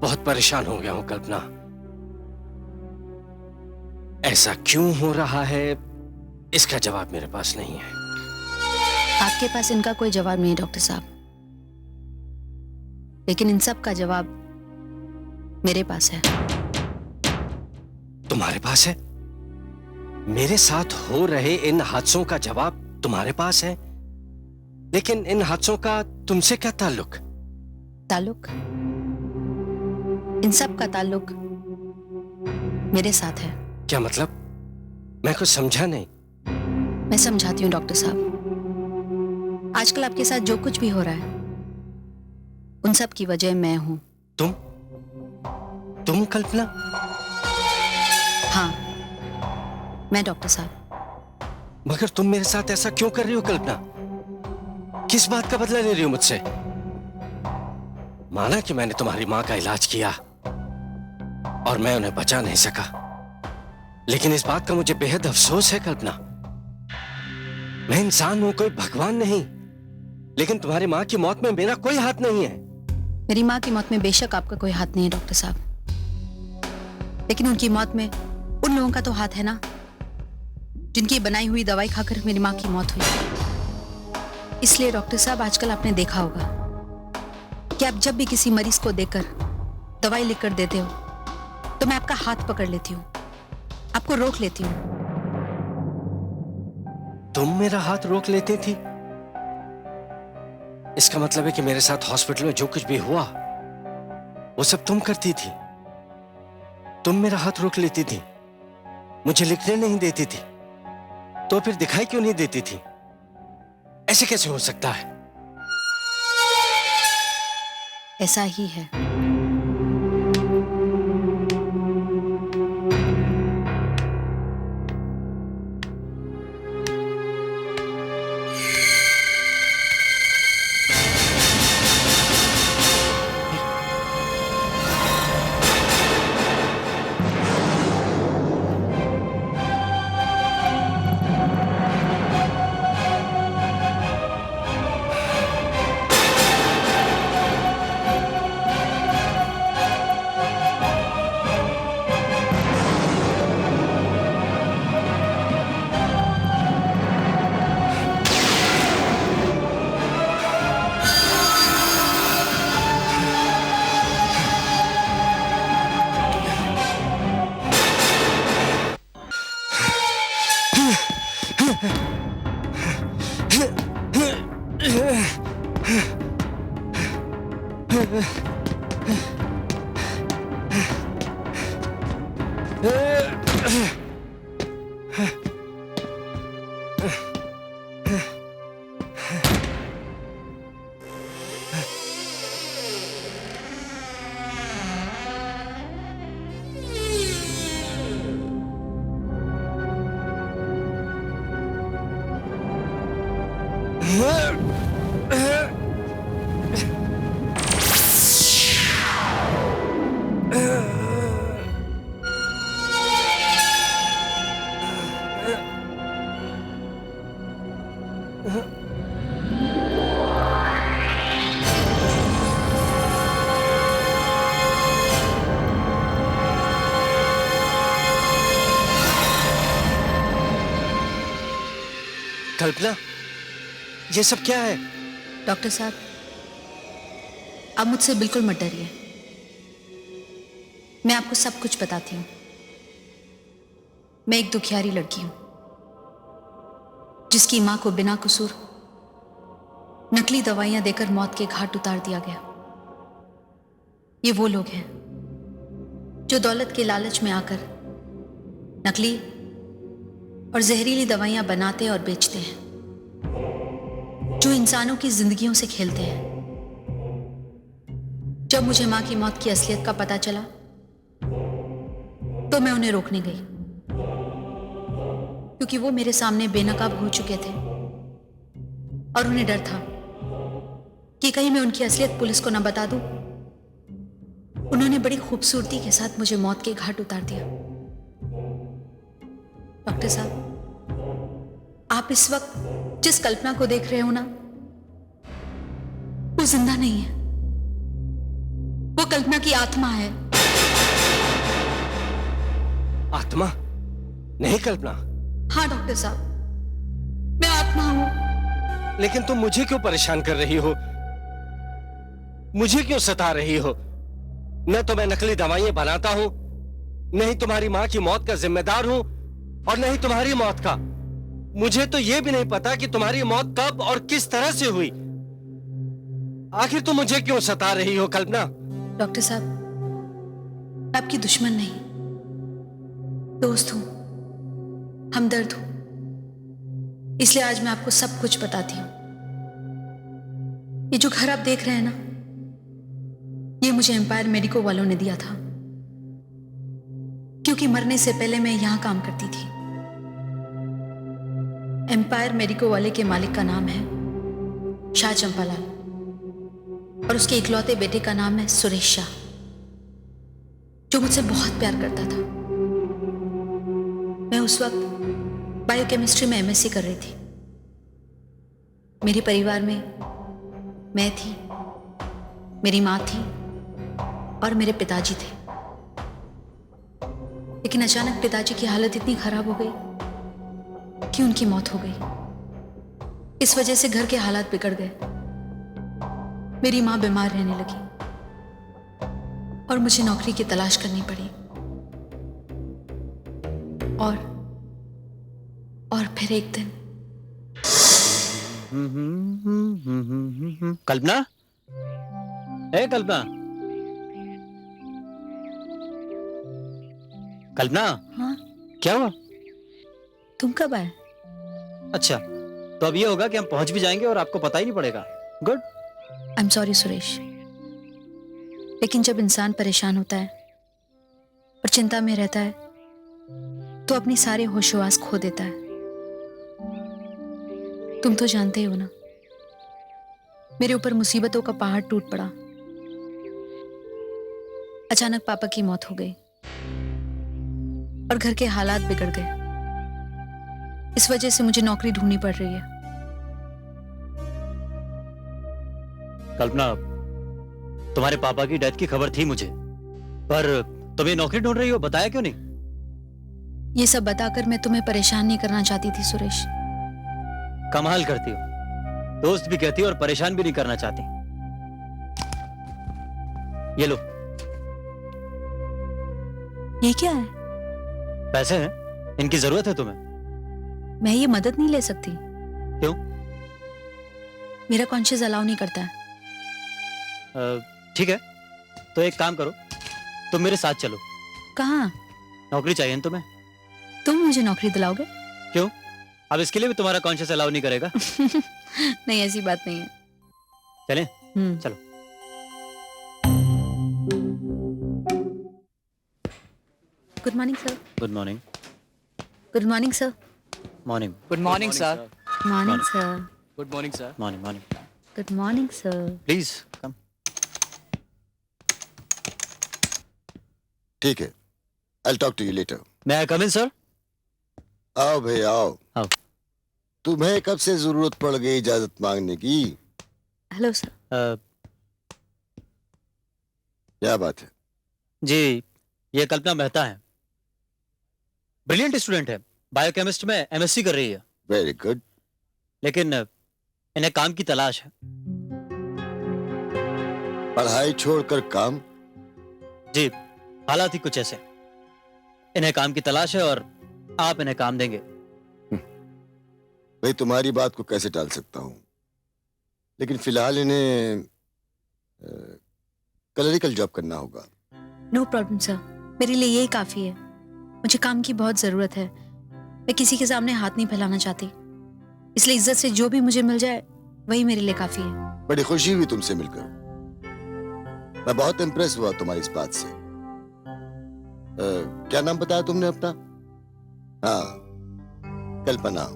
बहुत परेशान हो गया हूं कल्पना। ऐसा क्यों हो रहा है इसका जवाब मेरे पास नहीं है। आपके पास इनका कोई जवाब नहीं डॉक्टर साहब, लेकिन इन सब का जवाब मेरे पास है। तुम्हारे पास है? मेरे साथ हो रहे इन हादसों का जवाब तुम्हारे पास है? लेकिन इन हादसों का तुमसे क्या ताल्लुक? ताल्लुक? इन सब का ताल्लुक मेरे साथ है। क्या मतलब? मैं कुछ समझा नहीं। मैं समझाती हूँ डॉक्टर साहब। आजकल आपके साथ जो कुछ भी हो रहा है उन सब की वजह मैं हूं। तुम कल्पना? हाँ, मैं डॉक्टर साहब। मगर तुम मेरे साथ ऐसा क्यों कर रही हो कल्पना? किस बात का बदला ले रही हो मुझसे? माना कि मैंने तुम्हारी मां का इलाज किया और मैं उन्हें बचा नहीं सका, लेकिन इस बात का मुझे बेहद अफसोस है कल्पना। मैं इंसान हूं, कोई भगवान नहीं, लेकिन तुम्हारी मां की मौत में मेरा कोई हाथ नहीं है। मेरी माँ की मौत में बेशक आपका कोई हाथ नहीं है डॉक्टर साहब, लेकिन उनकी मौत में उन लोगों का तो हाथ है ना जिनकी बनाई हुई दवाई खाकर मेरी माँ की मौत हुई। इसलिए डॉक्टर साहब, आजकल आपने देखा होगा कि आप जब भी किसी मरीज को देखकर दवाई लिखकर देते हो तो मैं आपका हाथ पकड़ लेती हूँ, आपको रोक लेती हूँ। तुम मेरा हाथ रोक लेती थी? इसका मतलब है कि मेरे साथ हॉस्पिटल में जो कुछ भी हुआ वो सब तुम करती थी। तुम मेरा हाथ रोक लेती थी, मुझे लिखने नहीं देती थी, तो फिर दिखाई क्यों नहीं देती थी? ऐसे कैसे हो सकता है? ऐसा ही है। कल्पना, ये सब क्या है? डॉक्टर साहब, आप मुझसे बिल्कुल मत डरिए, मैं आपको सब कुछ बताती हूँ। मैं एक दुखियारी लड़की हूं जिसकी मां को बिना कसूर नकली दवाइयां देकर मौत के घाट उतार दिया गया। ये वो लोग हैं जो दौलत के लालच में आकर नकली और जहरीली दवाइयां बनाते और बेचते हैं, जो इंसानों की जिंदगियों से खेलते हैं। जब मुझे मां की मौत की असलियत का पता चला तो मैं उन्हें रोकने गई, क्योंकि वो मेरे सामने बेनकाब हो चुके थे और उन्हें डर था कि कहीं मैं उनकी असलियत पुलिस को न बता दूं। उन्होंने बड़ी खूबसूरती के साथ मुझे मौत के घाट उतार दिया। डॉक्टर साहब, आप इस वक्त जिस कल्पना को देख रहे हो ना, वो जिंदा नहीं है। वो कल्पना की आत्मा है। आत्मा? नहीं कल्पना। हाँ डॉक्टर साहब, मैं आत्मा हूँ। लेकिन तुम मुझे क्यों परेशान कर रही हो? मुझे क्यों सता रही हो? न तो मैं नकली दवाइयां बनाता हूं, न ही तुम्हारी मां की मौत का जिम्मेदार हूं, और न ही तुम्हारी मौत का। मुझे तो यह भी नहीं पता कि तुम्हारी मौत कब और किस तरह से हुई। आखिर तुम मुझे क्यों सता रही हो कल्पना? डॉक्टर साहब, मैं आपकी दुश्मन नहीं, दोस्त हूं, हमदर्द हूं। इसलिए आज मैं आपको सब कुछ बताती हूं। ये जो घर आप देख रहे हैं ना, ये मुझे एम्पायर मेडिको वालों ने दिया था, क्योंकि मरने से पहले मैं यहां काम करती थी। एम्पायर मेडिको वाले के मालिक का नाम है शाह चंपालाल, और उसके इकलौते बेटे का नाम है सुरेश शाह, जो मुझसे बहुत प्यार करता था। मैं उस वक्त बायोकेमिस्ट्री में एमएससी कर रही थी। मेरे परिवार में मैं थी, मेरी मां थी और मेरे पिताजी थे। लेकिन अचानक पिताजी की हालत इतनी खराब हो गई कि उनकी मौत हो गई। इस वजह से घर के हालात बिगड़ गए। मेरी मां बीमार रहने लगी और मुझे नौकरी की तलाश करनी पड़ी। और फिर एक दिन कल्पना, ए कल्पना, कल्पना, हाँ, क्या हुआ? तुम कब आए? अच्छा, तो अब ये होगा कि हम पहुंच भी जाएंगे और आपको पता ही नहीं पड़ेगा। Good. I am sorry Suresh, लेकिन जब इंसान परेशान होता है और चिंता में रहता है तो अपनी सारे होशोवास खो देता है। तुम तो जानते ही हो ना, मेरे ऊपर मुसीबतों का पहाड़ टूट पड़ा। अचानक पापा की मौत हो गई और घर के हालात बिगड़ गए। इस वजह से मुझे नौकरी ढूंढनी पड़ रही है। कल्पना, तुम्हारे पापा की डेथ की खबर थी मुझे, पर तुम ये नौकरी ढूंढ रही हो, बताया क्यों नहीं? ये सब बताकर मैं तुम्हें परेशान नहीं करना चाहती थी सुरेश। कमाल करती हो, दोस्त भी कहती हो और परेशान भी नहीं करना चाहती। ये लो, ये क्या है? पैसे हैं, इनकी जरूरत है तुम्हें। मैं ये मदद नहीं ले सकती। क्यों? मेरा कॉन्शियस अलाउ नहीं करता है। ठीक है, तो एक काम करो, तुम मेरे साथ चलो। कहाँ? नौकरी चाहिए ना तुम्हें। तुम मुझे नौकरी दिलाओगे? क्यों? अब इसके लिए भी तुम्हारा कॉन्शियस अलाउ नहीं करेगा? नहीं, ऐसी बात नहीं है। चलें? चलो। Good morning sir. Good morning. Good morning sir. Morning. Good morning sir. Morning sir. Good morning sir. Morning morning. Good morning sir. Please come. ठीक है, I'll talk to you later. मैं आई कम इन सर? आओ भाई आओ। आओ। तुम्हें कब से जरूरत पड़ गई इजाजत मांगने की? Hello sir. क्या बात है? जी, ये कल्पना मेहता है, ब्रिलियंट स्टूडेंट है, बायोकेमिस्ट में एमएससी कर रही है। Very good. लेकिन इन्हें काम की तलाश है। पढ़ाई छोड़कर काम? जी, हालात ही कुछ ऐसे। इन्हें काम की तलाश है और आप इन्हें काम देंगे। भाई तुम्हारी बात को कैसे टाल सकता हूं, लेकिन फिलहाल इन्हें क्लरिकल जॉब करना होगा। नो प्रॉब्लम सर, मेरे लिए यही काफी है। मुझे काम की बहुत जरूरत है। मैं किसी के सामने हाथ नहीं फैलाना चाहती, इसलिए इज्जत से जो भी मुझे मिल जाए वही मेरे लिए काफी है। बड़ी खुशी हुई तुमसे मिलकर। मैं बहुत इम्प्रेस हुआ तुम्हारी इस बात से। क्या नाम बताया तुमने अपना? हाँ, कल्पना।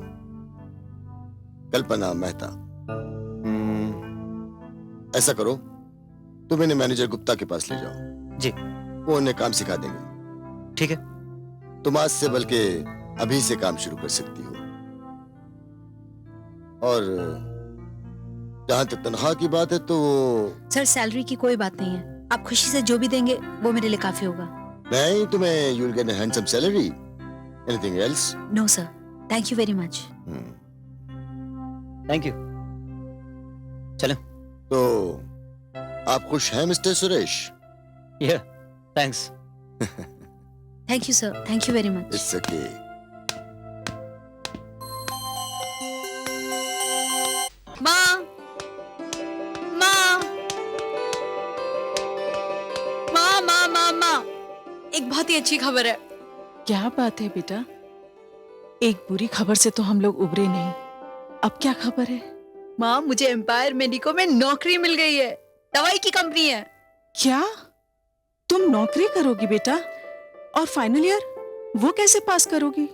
कल्पना मेहता। ऐसा करो, तुम इन्हें मैनेजर गुप्ता के पास ले जाओ। जी। वो उन्हें काम सिखा देंगे। ठीक है। तुम आज से बल्कि अभी से काम शुरू कर सकती हो। और जहां तक तनख्वाह की बात है तो सर, सैलरी की कोई बात नहीं है। आप खुशी से जो भी देंगे वो मेरे लिए काफी होगा। नहीं, तुम्हें you'll get a handsome salary. Anything else? No sir, thank you very much. Thank you. चलो। तो आप खुश हैं मिस्टर सुरेश? ये thanks. Thank you sir, thank you very much. It's okay. माँ, माँ, माँ, माँ, माँ, माँ, एक बहुत ही अच्छी खबर है। क्या बात है बेटा? एक बुरी खबर से तो हम लोग उबरे नहीं। अब क्या खबर है? माँ, मुझे एम्पायर मेडिको में नौकरी मिल गई है। दवाई की कंपनी है। क्या तुम नौकरी करोगी बेटा? और फाइनल ईयर वो कैसे पास करोगी?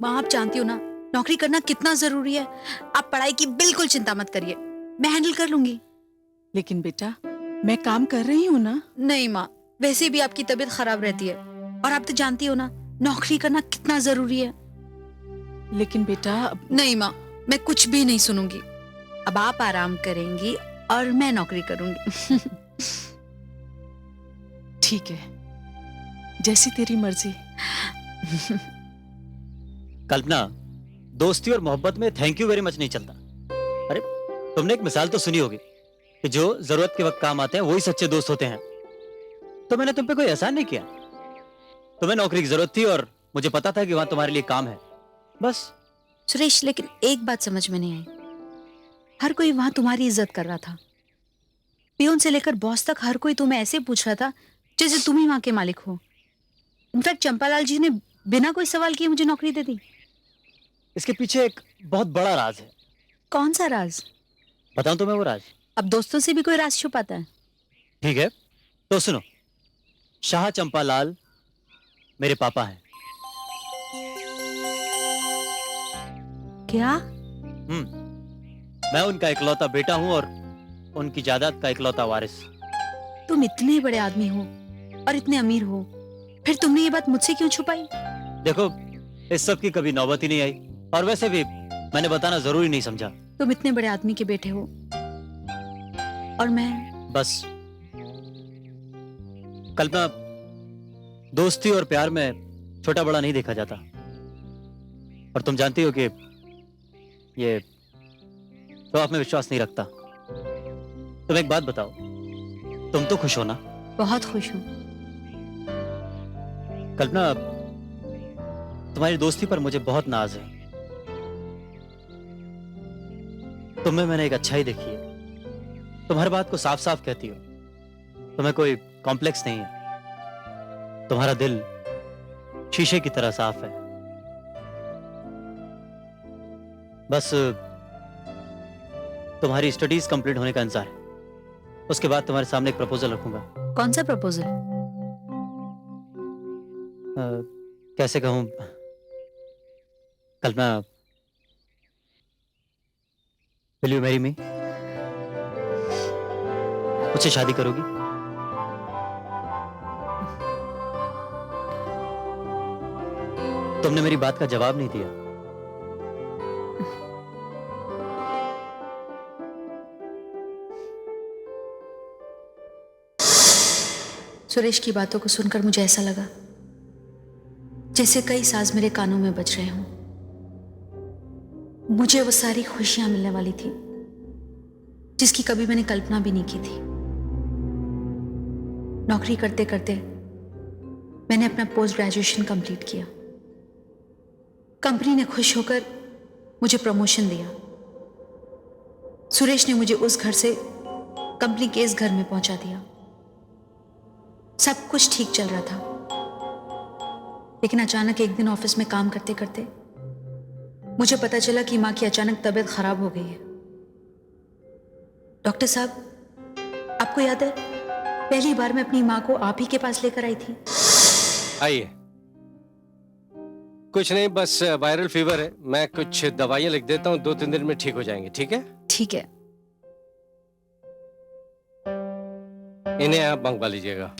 माँ, आप जानती हो ना नौकरी करना कितना जरूरी है। आप पढ़ाई की बिल्कुल चिंता मत करिए, मैं हैंडल कर लूंगी। लेकिन बेटा मैं काम कर रही हूँ ना। नहीं माँ, वैसे भी आपकी तबीयत खराब रहती है और आप तो जानती हो ना नौकरी करना कितना जरूरी है। लेकिन बेटा नहीं माँ, मैं कुछ भी नहीं सुनूंगी। अब आप आराम करेंगी और मैं नौकरी करूंगी। ठीक है, जैसी तेरी मर्जी। कल्पना, दोस्ती और मोहब्बत में थैंक यू वेरी मच नहीं चलता। अरे तुमने एक मिसाल तो सुनी होगी कि जो जरूरत के वक्त काम आते हैं वही सच्चे दोस्त होते हैं। तो मैंने तुम पे कोई एहसान नहीं किया। तुम्हें नौकरी की जरूरत थी और मुझे पता था कि वहां तुम्हारे लिए काम है, बस। सुरेश, लेकिन एक बात समझ में नहीं आई। हर कोई वहां तुम्हारी इज्जत कर रहा था। पियून से लेकर बॉस तक हर कोई तुम्हें ऐसे पूछ रहा था जैसे तुम ही वहां के मालिक हो। इनफैक्ट चंपालाल जी ने बिना कोई सवाल किए मुझे नौकरी दे दी। इसके पीछे एक बहुत बड़ा राज है। कौन सा राज? बताऊं तुम्हें वो राज? अब दोस्तों से भी कोई राज छुपाता है? ठीक है, तो सुनो। शाह चंपालाल मेरे पापा हैं। क्या? मैं उनका इकलौता बेटा हूं और उनकी जायदाद का इकलौता वारिस। तुम इतने बड़े आदमी हो और इतने अमीर हो, फिर तुमने ये बात मुझसे क्यों छुपाई? देखो, इस सब की कभी नौबत ही नहीं आई और वैसे भी मैंने बताना जरूरी नहीं समझा। तुम इतने बड़े आदमी के बेटे हो और मैं बस कल्पना, दोस्ती और प्यार में छोटा बड़ा नहीं देखा जाता। और तुम जानती हो कि ये तो आप में विश्वास नहीं रखता। तुम एक बात बताओ, तुम तो खुश हो ना? बहुत खुश हूँ। कल्पना, तुम्हारी दोस्ती पर मुझे बहुत नाज है। तुम में मैंने एक अच्छाई देखी है। तुम हर बात को साफ साफ कहती हो। तुम्हें कोई कॉम्प्लेक्स नहीं है। तुम्हारा दिल शीशे की तरह साफ है। बस तुम्हारी स्टडीज कंप्लीट होने का इंतजार है। उसके बाद तुम्हारे सामने एक प्रपोजल रखूंगा। कौन सा प्रपोजल? कैसे कहूं कल्पना, विल यू मैरी मी? मुझसे शादी करोगी? तुमने मेरी बात का जवाब नहीं दिया। सुरेश की बातों को सुनकर मुझे ऐसा लगा जैसे कई साज मेरे कानों में बज रहे हों। मुझे वो सारी खुशियां मिलने वाली थी जिसकी कभी मैंने कल्पना भी नहीं की थी। नौकरी करते करते मैंने अपना पोस्ट ग्रेजुएशन कंप्लीट किया। कंपनी ने खुश होकर मुझे प्रमोशन दिया। सुरेश ने मुझे उस घर से कंपनी के इस घर में पहुंचा दिया। सब कुछ ठीक चल रहा था, लेकिन अचानक एक दिन ऑफिस में काम करते करते मुझे पता चला कि मां की अचानक तबीयत खराब हो गई है। डॉक्टर साहब, आपको याद है पहली बार मैं अपनी मां को आप ही के पास लेकर आई थी? आइए। कुछ नहीं, बस वायरल फीवर है। मैं कुछ दवाइयां लिख देता हूँ, 2-3 दिन में ठीक हो जाएंगे। ठीक है? ठीक है। इन्हें आप मंगवा लीजिएगा।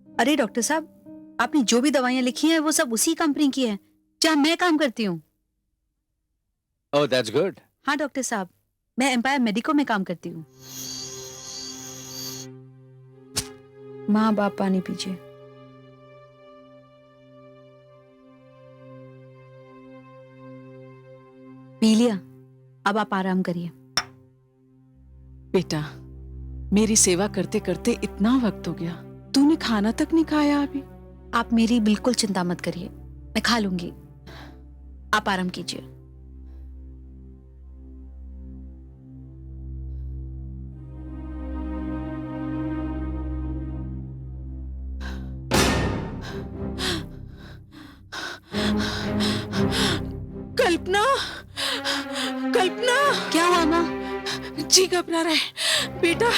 अरे डॉक्टर साहब, आपने जो भी दवाइयां लिखी हैं वो सब उसी कंपनी की हैं जहां मैं काम करती हूँ। Oh that's good. हाँ डॉक्टर साहब, मैं एम्पायर मेडिको में काम करती हूँ। माँ बाप पानी पीजिए। पी लिया, अब आप आराम करिए। बेटा, मेरी सेवा करते करते इतना वक्त हो गया, तूने खाना तक नहीं खाया अभी। आप मेरी बिल्कुल चिंता मत करिए, मैं खा लूंगी। आप आराम कीजिए। कल्पना, कल्पना, क्या हुआ माँ? जी घबरा रहा है बेटा,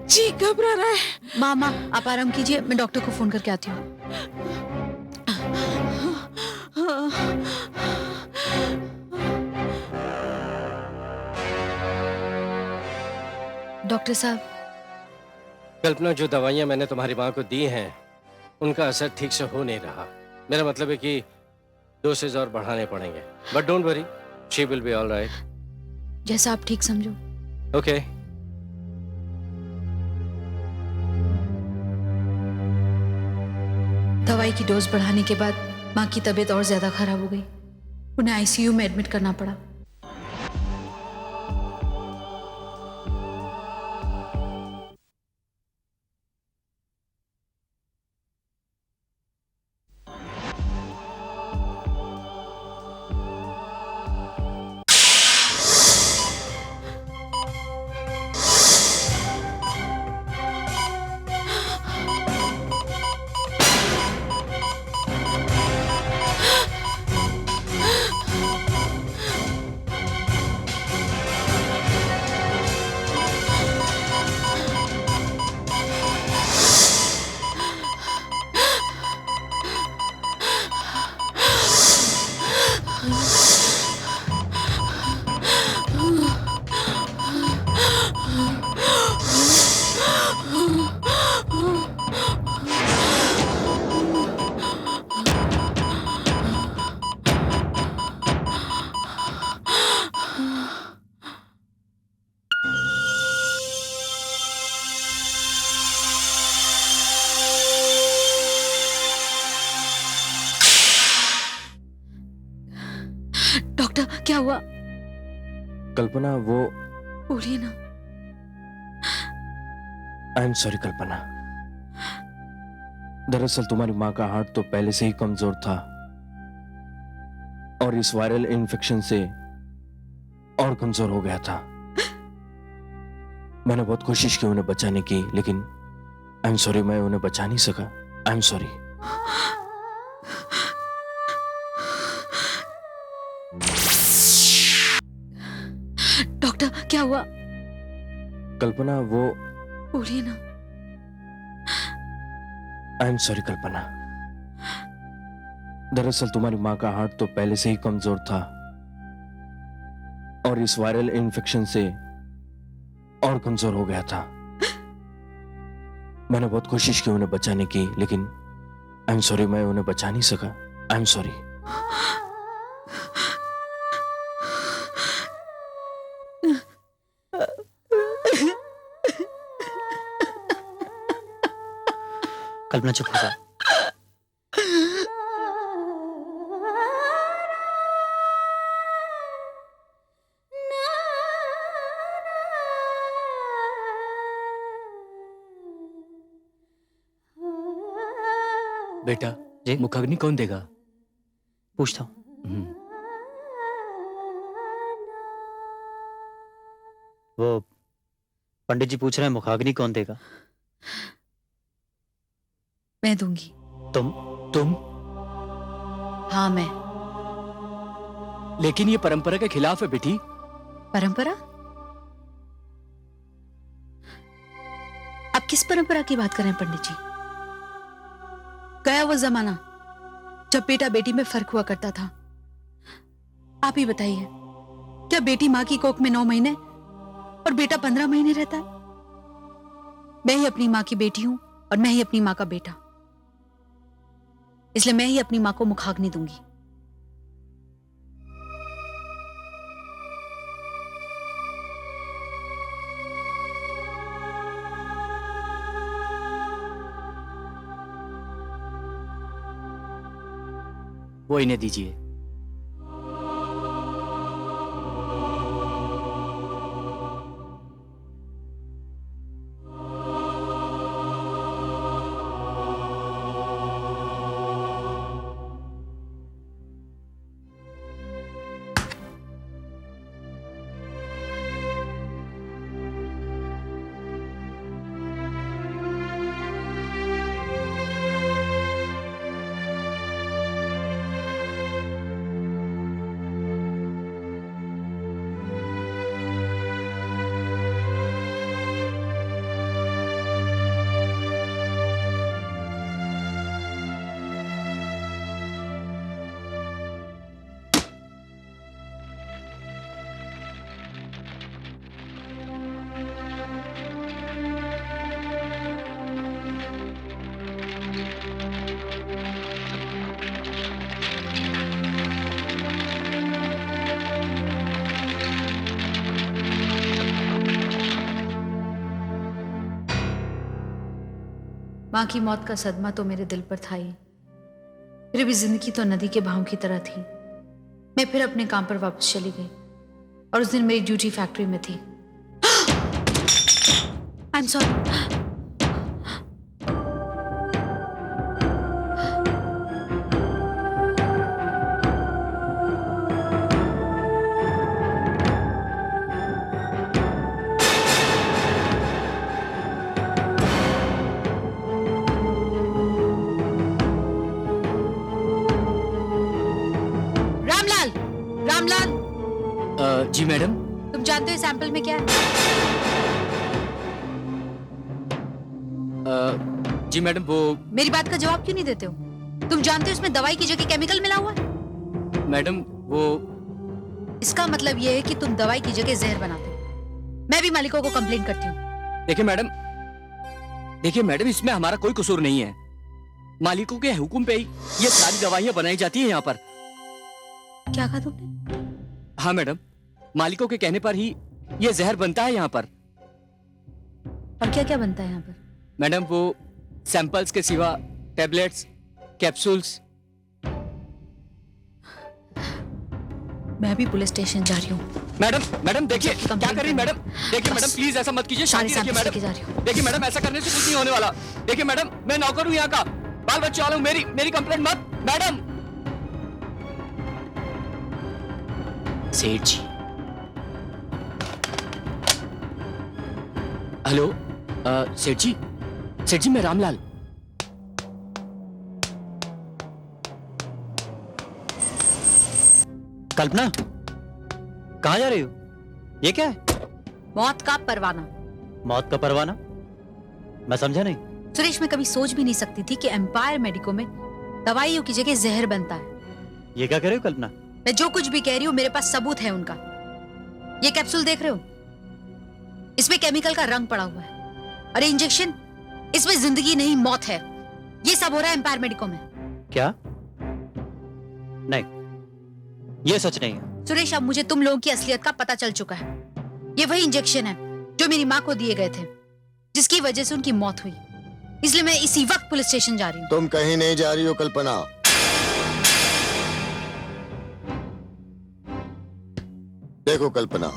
जी घबरा रहा है। माँ आप आराम कीजिए, मैं डॉक्टर को फोन करके आती हूँ। डॉक्टर साहब, कल्पना, जो दवाइयां मैंने तुम्हारी माँ को दी हैं उनका असर ठीक से हो नहीं रहा। मेरा मतलब है कि डोसेज और बढ़ाने पड़ेंगे, but don't worry, she will be all right. जैसा आप ठीक समझो। ओके। दवाई की डोज बढ़ाने के बाद माँ की तबीयत और ज्यादा खराब हो गई। उन्हें आईसीयू में एडमिट करना पड़ा। डॉक्टर, क्या हुआ? कल्पना, वो बोलिए ना। आई एम सॉरी कल्पना, दरअसल तुम्हारी माँ का हार्ट तो पहले से ही कमजोर था और इस वायरल इन्फेक्शन से और कमजोर हो गया था। मैंने बहुत कोशिश की उन्हें बचाने की, लेकिन आई एम सॉरी, मैं उन्हें बचा नहीं सका। आई एम सॉरी। डॉक्टर, क्या हुआ? कल्पना, वो बोलिए ना। आई एम सॉरी कल्पना, दरअसल तुम्हारी माँ का हार्ट तो पहले से ही कमजोर था और इस वायरल इन्फेक्शन से और कमजोर हो गया था। मैंने बहुत कोशिश की उन्हें बचाने की, लेकिन आई एम सॉरी, मैं उन्हें बचा नहीं सका। आई एम सॉरी। कल्पना चुप हो जा। बेटा, जी? मुखाग्नि कौन देगा? पूछता हूँ। वो पंडित जी पूछ रहे हैं मुखाग्नि कौन देगा? मैं दूंगी। तुम? हाँ, मैं। लेकिन ये परंपरा के खिलाफ है बेटी। परंपरा? आप किस परंपरा की बात कर रहे हैं पंडित जी? गया वो जमाना जब बेटा बेटी में फर्क हुआ करता था। आप ही बताइए, क्या बेटी माँ की कोख में 9 महीने और बेटा 15 महीने रहता है? मैं ही अपनी माँ की बेटी हूं और मैं ही अपनी माँ का बेटा, इसलिए मैं ही अपनी माँ को मुखाग्नि दूंगी। वो इन्हें दीजिए। माँ की मौत का सदमा तो मेरे दिल पर था ही, फिर भी जिंदगी तो नदी के बहाव की तरह थी। मैं फिर अपने काम पर वापस चली गई और उस दिन मेरी ड्यूटी फैक्ट्री में थी। I am sorry. रामलाल, जी मैडम। तुम जानते हो सैंपल में क्या है? जी मैडम, वो मेरी बात का जवाब क्यों नहीं देते हो? तुम जानते हो इसमें दवाई की जगह केमिकल मिला हुआ है? मैडम वो इसका मतलब ये है कि तुम दवाई की जगह जहर बनाते हो। मैं भी मालिकों को कंप्लेंट करती हूँ। देखिए मैडम, इसमें हमारा कोई कसूर नहीं है। मालिकों के हुक्म पे ही ये सारी दवाइयाँ बनाई जाती है यहाँ पर। क्या कहा तुमने? हाँ मैडम, मालिकों के कहने पर ही ये जहर बनता है यहाँ पर। और क्या क्या बनता है यहाँ पर? मैडम वो सैंपल्स के सिवा टैबलेट्स, कैप्सूल्स। मैं अभी पुलिस स्टेशन जा रही हूँ। मैडम देखिए क्या कर रही है मैडम। देखिए मैडम प्लीज ऐसा मत कीजिए, शांति रखिए मैडम। जा रही हूँ। देखिए मैडम, ऐसा करने से कुछ नहीं होने वाला। देखिए मैडम, मैं नौकर हूँ यहाँ का, बाल बच्चे वाला हूँ। मेरी कंप्लेंट मत मैडम। सेठ जी। हेलो सेठ जी मैं रामलाल। कल्पना, कहाँ जा रही हो? ये क्या है? मौत का परवाना। मौत का परवाना? मैं समझा नहीं। सुरेश, मैं कभी सोच भी नहीं सकती थी कि एम्पायर मेडिको में दवाइयों की जगह जहर बनता है। ये क्या कह रही हो कल्पना? मैं जो कुछ भी कह रही हूँ मेरे पास सबूत है उनका। ये कैप्सूल देख रहे हो? इसमें केमिकल का रंग पड़ा हुआ है। अरे इंजेक्शन, इसमें जिंदगी नहीं मौत है। ये सब हो रहा है एम्पायर मेडिको में। क्या? नहीं, ये सच नहीं है। सुरेश, अब मुझे तुम लोगों की असलियत का पता चल चुका है। ये वही इंजेक्शन है जो मेरी माँ को दिए गए थे, जिसकी वजह से उनकी मौत हुई। इसलिए मैं इसी वक्त पुलिस स्टेशन जा रही हूँ। तुम कहीं नहीं जा रही हो कल्पना। देखो कल्पना,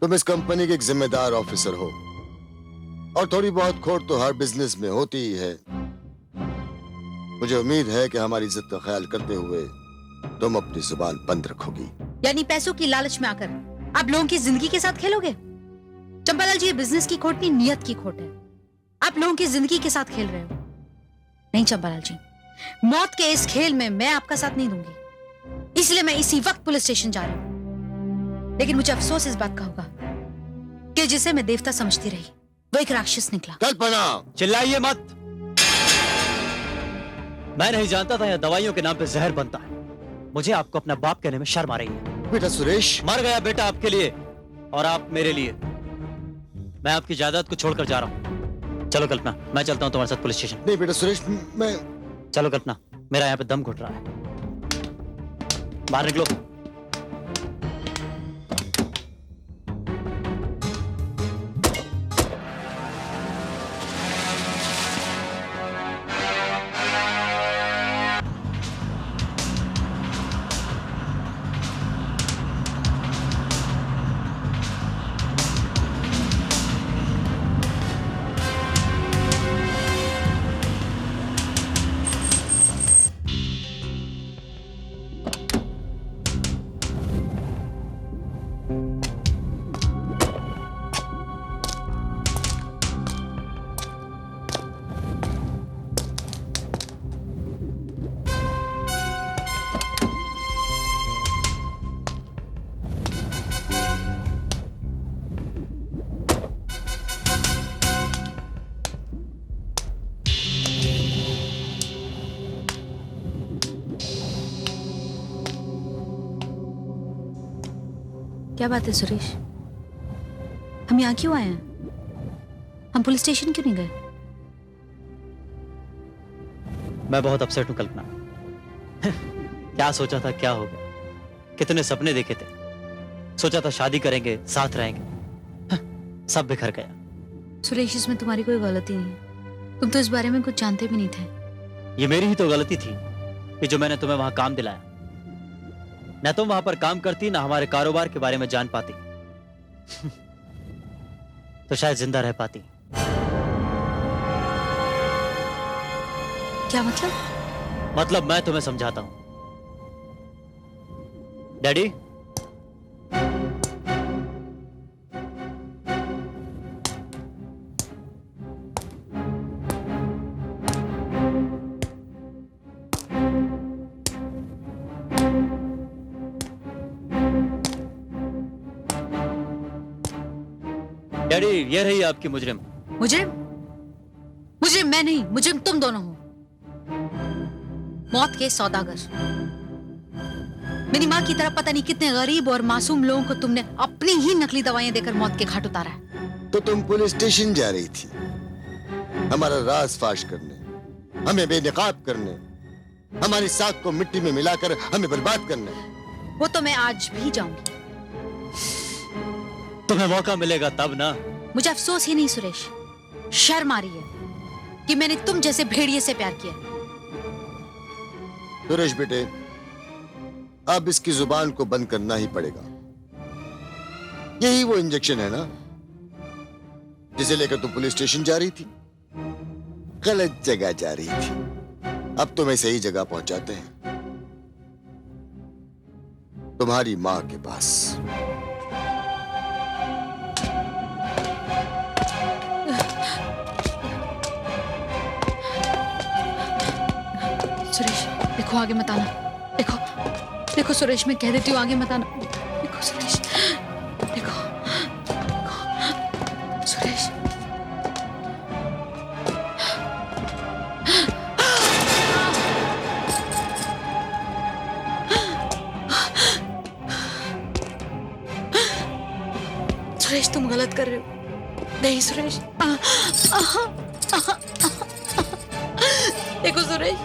तुम इस कंपनी के एक जिम्मेदार ऑफिसर हो और थोड़ी बहुत खोट तो हर बिजनेस में होती ही है। मुझे उम्मीद है कि हमारी इज्जत का ख्याल करते हुए तुम अपनी जुबान बंद रखोगी। यानी पैसों की लालच में आकर आप लोगों की जिंदगी के साथ खेलोगे? चंपालाल जी, ये बिजनेस की खोट नहीं, नियत की खोट है। आप लोगों की जिंदगी के साथ खेल रहे हो। नहीं चंपालाल जी, मौत के इस खेल में मैं आपका साथ नहीं दूंगी। इसलिए मैं इसी वक्त पुलिस स्टेशन जा रही हूँ। लेकिन मुझे अफसोस इस बात का होगा कि जिसे मैं देवता समझती रही वो एक राक्षस निकला। कल्पना, चिल्लाइए मत। मैं नहीं जानता था यह दवाइयों के नाम पे जहर बनता है। मुझे आपको अपना बाप कहने में शर्म आ रही है। बेटा सुरेश, मर गया बेटा आपके लिए और आप मेरे लिए। मैं आपकी जायदाद को छोड़कर जा रहा हूँ। चलो कल्पना, मैं चलता हूँ तुम्हारे साथ पुलिस स्टेशन। नहीं बेटा सुरेश, मैं चलो कल्पना, मेरा यहाँ पे दम घुट रहा है। बाहर निकलो। क्या बात है सुरेश? हम यहाँ क्यों आए हैं? हम पुलिस स्टेशन क्यों नहीं गए? मैं बहुत अपसेट हूं कल्पना। क्या सोचा था, क्या हो गया? कितने सपने देखे थे, सोचा था शादी करेंगे, साथ रहेंगे, सब बिखर गया। सुरेश, इसमें तुम्हारी कोई गलती नहीं है। तुम तो इस बारे में कुछ जानते भी नहीं थे। ये मेरी ही तो गलती थी कि जो मैंने तुम्हें वहां काम दिलाया। न तुम वहां पर काम करती, ना हमारे कारोबार के बारे में जान पाती, तो शायद जिंदा रह पाती। क्या मतलब? मतलब मैं तुम्हें समझाता हूं। डैडी, डैडी, ये रही आपकी मुजरिम। मुजरिम? मुजरिम मैं नहीं, मुजरिम तुम दोनों हो। मौत के सौदागर। मेरी माँ की तरह पता नहीं कितने गरीब और मासूम लोगों को तुमने अपनी ही नकली दवाइयां देकर मौत के घाट उतारा है। तो तुम पुलिस स्टेशन जा रही थी हमारा राज फाश करने, हमें बेनकाब करने, हमारी साख को मिट्टी में मिलाकर हमें बर्बाद करने। वो तो मैं आज भी जाऊंगी। तुम्हें मौका मिलेगा तब ना। मुझे अफसोस ही नहीं सुरेश, शर्म आ रही है कि मैंने तुम जैसे भेड़िए से प्यार किया। सुरेश बेटे, अब इसकी जुबान को बंद करना ही पड़ेगा। यही वो इंजेक्शन है ना जिसे लेकर तुम पुलिस स्टेशन जा रही थी? गलत जगह जा रही थी। अब तुम्हें सही जगह पहुंचाते हैं, तुम्हारी मां के पास। सुरेश देखो, आगे मत आना। देखो देखो सुरेश, मैं कह देती हूँ आगे मत आना। देखो सुरेश, देखो सुरेश। सुरेश तुम गलत कर रहे हो। नहीं सुरेश। देखो सुरेश,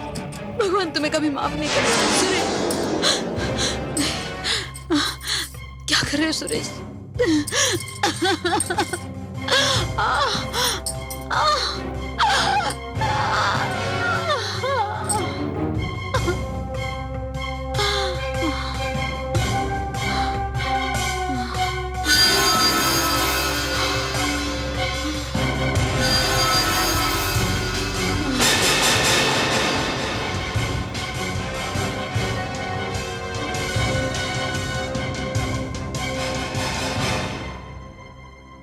भगवान तुम्हें कभी माफ नहीं करेगा। सुरेश क्या कर रहे हो सुरेश?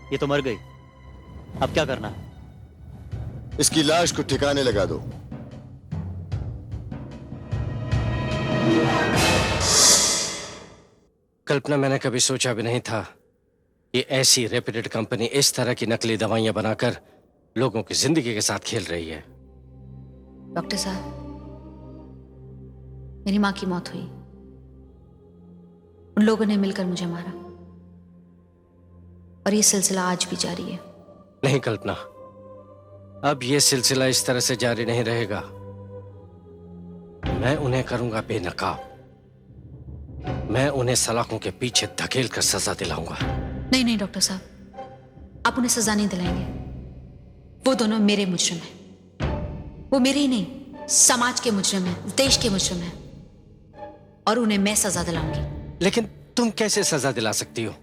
ये तो मर गई, अब क्या करना है? इसकी लाश को ठिकाने लगा दो। कल्पना, मैंने कभी सोचा भी नहीं था कि ऐसी रेप्यूटेड कंपनी इस तरह की नकली दवाइयां बनाकर लोगों की जिंदगी के साथ खेल रही है। डॉक्टर साहब, मेरी माँ की मौत हुई। उन लोगों ने मिलकर मुझे मारा और ये सिलसिला आज भी जारी है। नहीं कल्पना, अब ये सिलसिला इस तरह से जारी नहीं रहेगा। मैं उन्हें करूंगा बेनकाब। मैं उन्हें सलाखों के पीछे धकेल कर सजा दिलाऊंगा। नहीं नहीं डॉक्टर साहब, आप उन्हें सजा नहीं दिलाएंगे। वो दोनों मेरे मुजरिम हैं। वो मेरे ही नहीं, समाज के मुजरिम हैं, देश के मुजरिम हैं, और उन्हें मैं सजा दिलाऊंगी। लेकिन तुम कैसे सजा दिला सकती हो?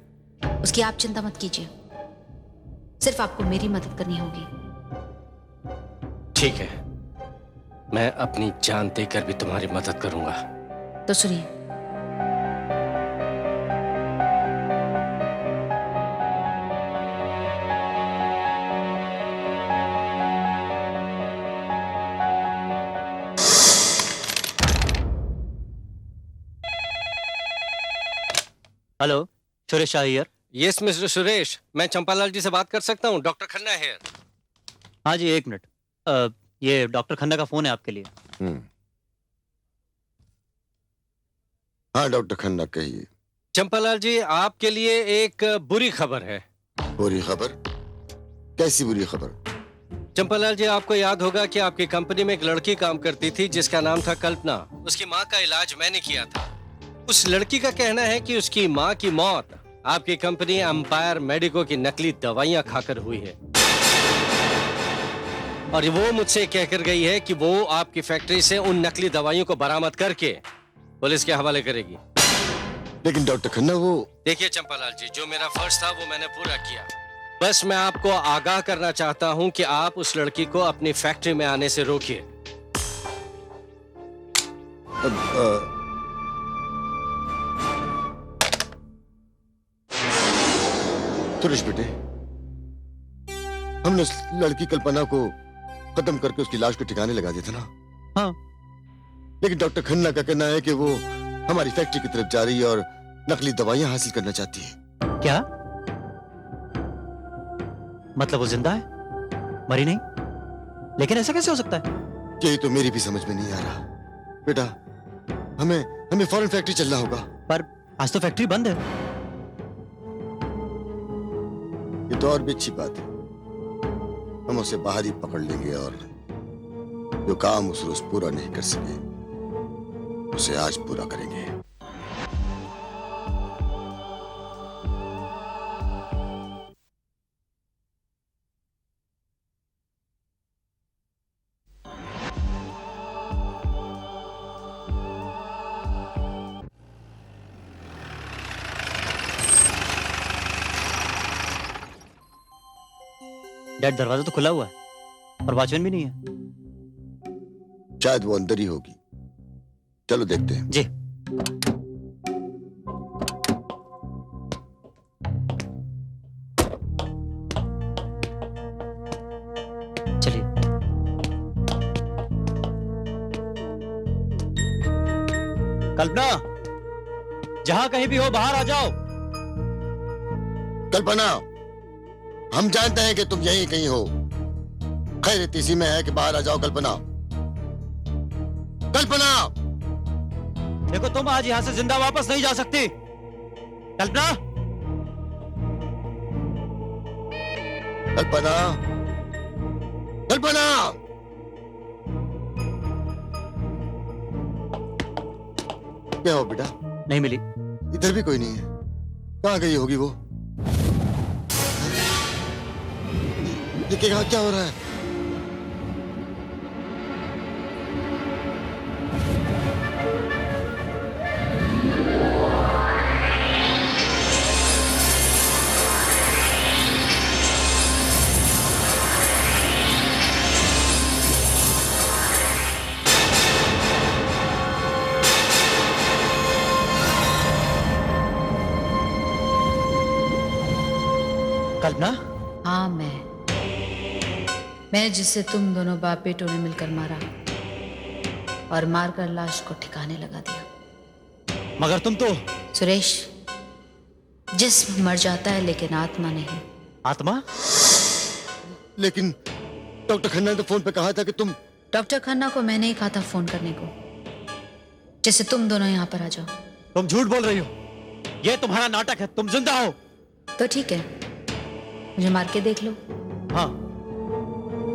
उसकी आप चिंता मत कीजिए, सिर्फ आपको मेरी मदद करनी होगी। ठीक है, मैं अपनी जान देकर भी तुम्हारी मदद करूंगा। तो सुनिए, hello, Suresh Shah here. Yes mister Suresh, मैं चंपालाल जी से बात कर सकता हूँ? डॉक्टर खन्ना है। हाँ जी, एक मिनट। ये डॉक्टर खन्ना का फोन है आपके लिए। हाँ डॉक्टर खन्ना, कहिए। चंपालाल जी, आपके लिए एक बुरी खबर है। बुरी खबर? कैसी बुरी खबर? चंपालाल जी, आपको याद होगा कि आपकी कंपनी में एक लड़की काम करती थी जिसका नाम था कल्पना। उसकी माँ का इलाज मैंने किया था। उस लड़की का कहना है कि उसकी माँ की मौत आपकी कंपनी एम्पायर मेडिको की नकली दवाइयाँ खाकर हुई है, और वो मुझसे कहकर गई है कि वो आपकी फैक्ट्री से उन नकली दवाइयों को बरामद करके पुलिस के हवाले करेगी। लेकिन डॉक्टर खन्ना, वो... देखिए चंपालाल जी, जो मेरा फर्ज था वो मैंने पूरा किया। बस मैं आपको आगाह करना चाहता हूं कि आप उस लड़की को अपनी फैक्ट्री में आने से रोकिए। सुरेश बेटे, हमने उस लड़की कल्पना को खत्म करके उसकी लाश को ठिकाने लगा दिया था ना? हाँ। लेकिन डॉक्टर खन्ना का कहना है कि वो हमारी फैक्ट्री की तरफ जा रही है और नकली दवाइयां हासिल करना चाहती है। क्या मतलब वो जिंदा है, मरी नहीं? लेकिन ऐसा कैसे हो सकता है? यही तो मेरी भी समझ में नहीं आ रहा बेटा। हमें फौरन फैक्ट्री चलना होगा। पर आज तो फैक्ट्री बंद है। ये तो और भी अच्छी बात है। हम उसे बाहर ही पकड़ लेंगे और जो काम उस रोज पूरा नहीं कर सके उसे आज पूरा करेंगे। डैड, दरवाजा तो खुला हुआ है और वॉचमैन भी नहीं है। शायद वो अंदर ही होगी। चलो देखते हैं। जी। चलिए। कल्पना, जहां कहीं भी हो बाहर आ जाओ। कल्पना, हम जानते हैं कि तुम यहीं कहीं हो। खैर इसी में है कि बाहर आ जाओ। कल्पना, कल्पना! देखो, तुम आज यहां से जिंदा वापस नहीं जा सकती। कल्पना! कल्पना! कल्पना! क्या हो बेटा? नहीं मिली। इधर भी कोई नहीं है। कहां गई होगी वो? ये क्या हो रहा है? कल्पना? हाँ, मैं जिसे तुम दोनों बाप बेटों ने मिलकर मारा और मारकर लाश को ठिकाने लगा दिया। मगर तुम तो... सुरेश, जिस्म मर जाता है लेकिन आत्मा नहीं। आत्मा? लेकिन डॉक्टर खन्ना ने तो फोन पे कहा था कि तुम... डॉक्टर खन्ना को मैंने ही कहा था फोन करने को, जैसे तुम दोनों यहाँ पर आ जाओ। तुम झूठ बोल रही हो। ये तुम्हारा नाटक है। तुम जिंदा हो। तो ठीक है, मुझे मार के देख लो। हाँ,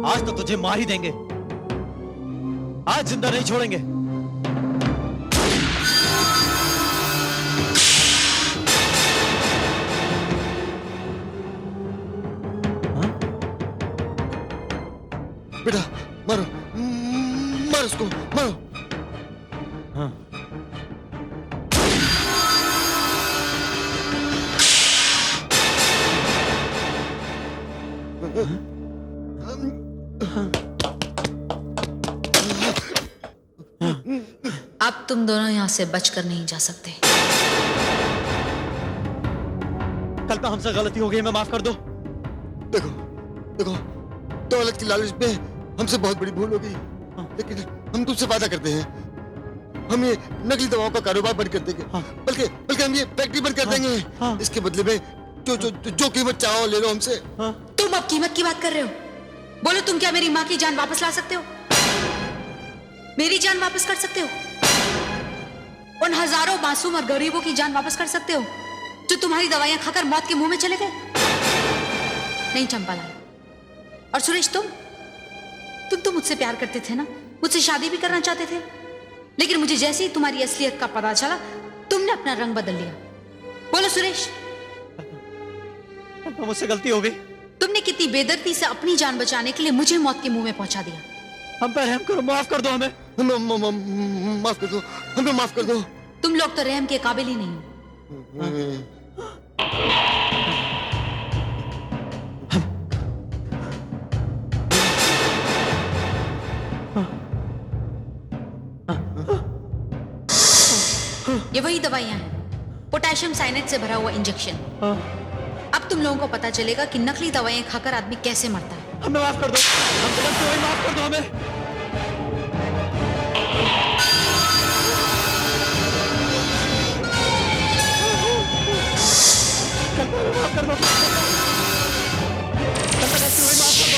आज तो तुझे मार ही देंगे। आज जिंदा नहीं छोड़ेंगे। हाँ? बेटा, मारो मारो उसको, मारो। हाँ। अब तुम दोनों यहाँ से बचकर नहीं जा सकते। कल्पना, हमसे गलती हो गई, हमें माफ कर दो। देखो देखो, दौलत की लालच में हमसे बहुत बड़ी भूल हो गई। लेकिन हम तुमसे वादा करते हैं, हम ये नकली दवाओं का कारोबार बंद कर देंगे। बल्कि हम ये फैक्ट्री बंद कर देंगे। इसके बदले में जो कीमत चाहो ले लो हमसे। तुम अब कीमत की बात कर रहे हो? बोलो, तुम क्या मेरी माँ की जान वापस ला सकते हो? मेरी जान वापस कर सकते हो? उन हजारों मासूम और गरीबों की जान वापस कर सकते हो जो तुम्हारी दवाइयां खाकर मौत के मुंह में चले गए? नहीं चंपालाल। और सुरेश, तुम तो मुझसे प्यार करते थे ना, मुझसे शादी भी करना चाहते थे, लेकिन मुझे जैसे ही तुम्हारी असलियत का पता चला तुमने अपना रंग बदल लिया। बोलो सुरेश, मुझसे गलती हो गई। तुमने कितनी बेदर्दी से अपनी जान बचाने के लिए मुझे मौत के मुंह में पहुंचा दिया। हम पर रहम करो, माफ कर दो हमें। माफ कर दो, हमें माफ कर दो। तुम लोग तो रहम के काबिल ही नहीं हो। ये वही दवाइयां हैं, पोटेशियम साइनेट से भरा हुआ इंजेक्शन। अब तुम लोगों को पता चलेगा कि नकली दवाइयां खाकर आदमी कैसे मरता है। हमें माफ कर दो, हमसे गलती हुई, माफ कर दो हमें। माफ कर दो, हमसे गलती हुई, माफ कर दो।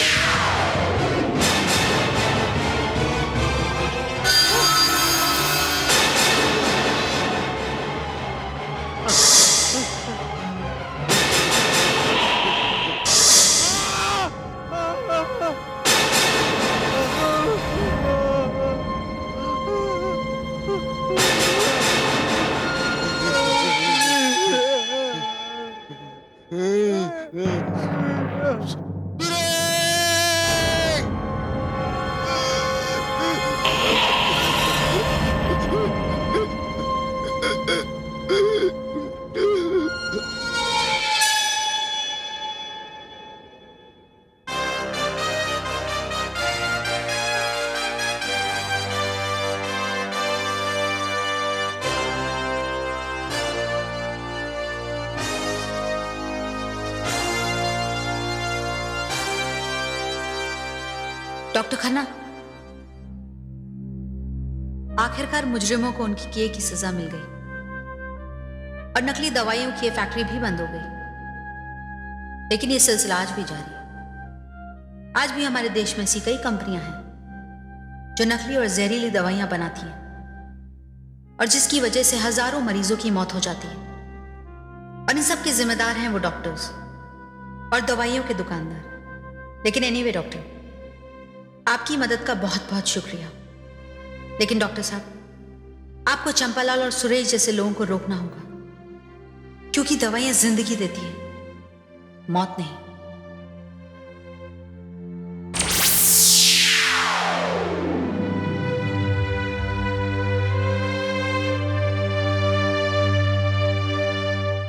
डॉक्टर खन्ना, आखिरकार मुजरिमों को उनकी किए की सजा मिल गई और नकली दवाइयों की ये फैक्ट्री भी बंद हो गई। लेकिन ये सिलसिला आज भी जारी है। आज भी हमारे देश में ऐसी कई कंपनियां हैं जो नकली और जहरीली दवाइयां बनाती हैं और जिसकी वजह से हजारों मरीजों की मौत हो जाती है। और इन सब के जिम्मेदार हैं वो डॉक्टर्स और दवाइयों के दुकानदार। लेकिन एनीवे डॉक्टर, आपकी मदद का बहुत बहुत शुक्रिया। लेकिन डॉक्टर साहब, आपको चंपालाल और सुरेश जैसे लोगों को रोकना होगा, क्योंकि दवाइयां जिंदगी देती हैं, मौत नहीं।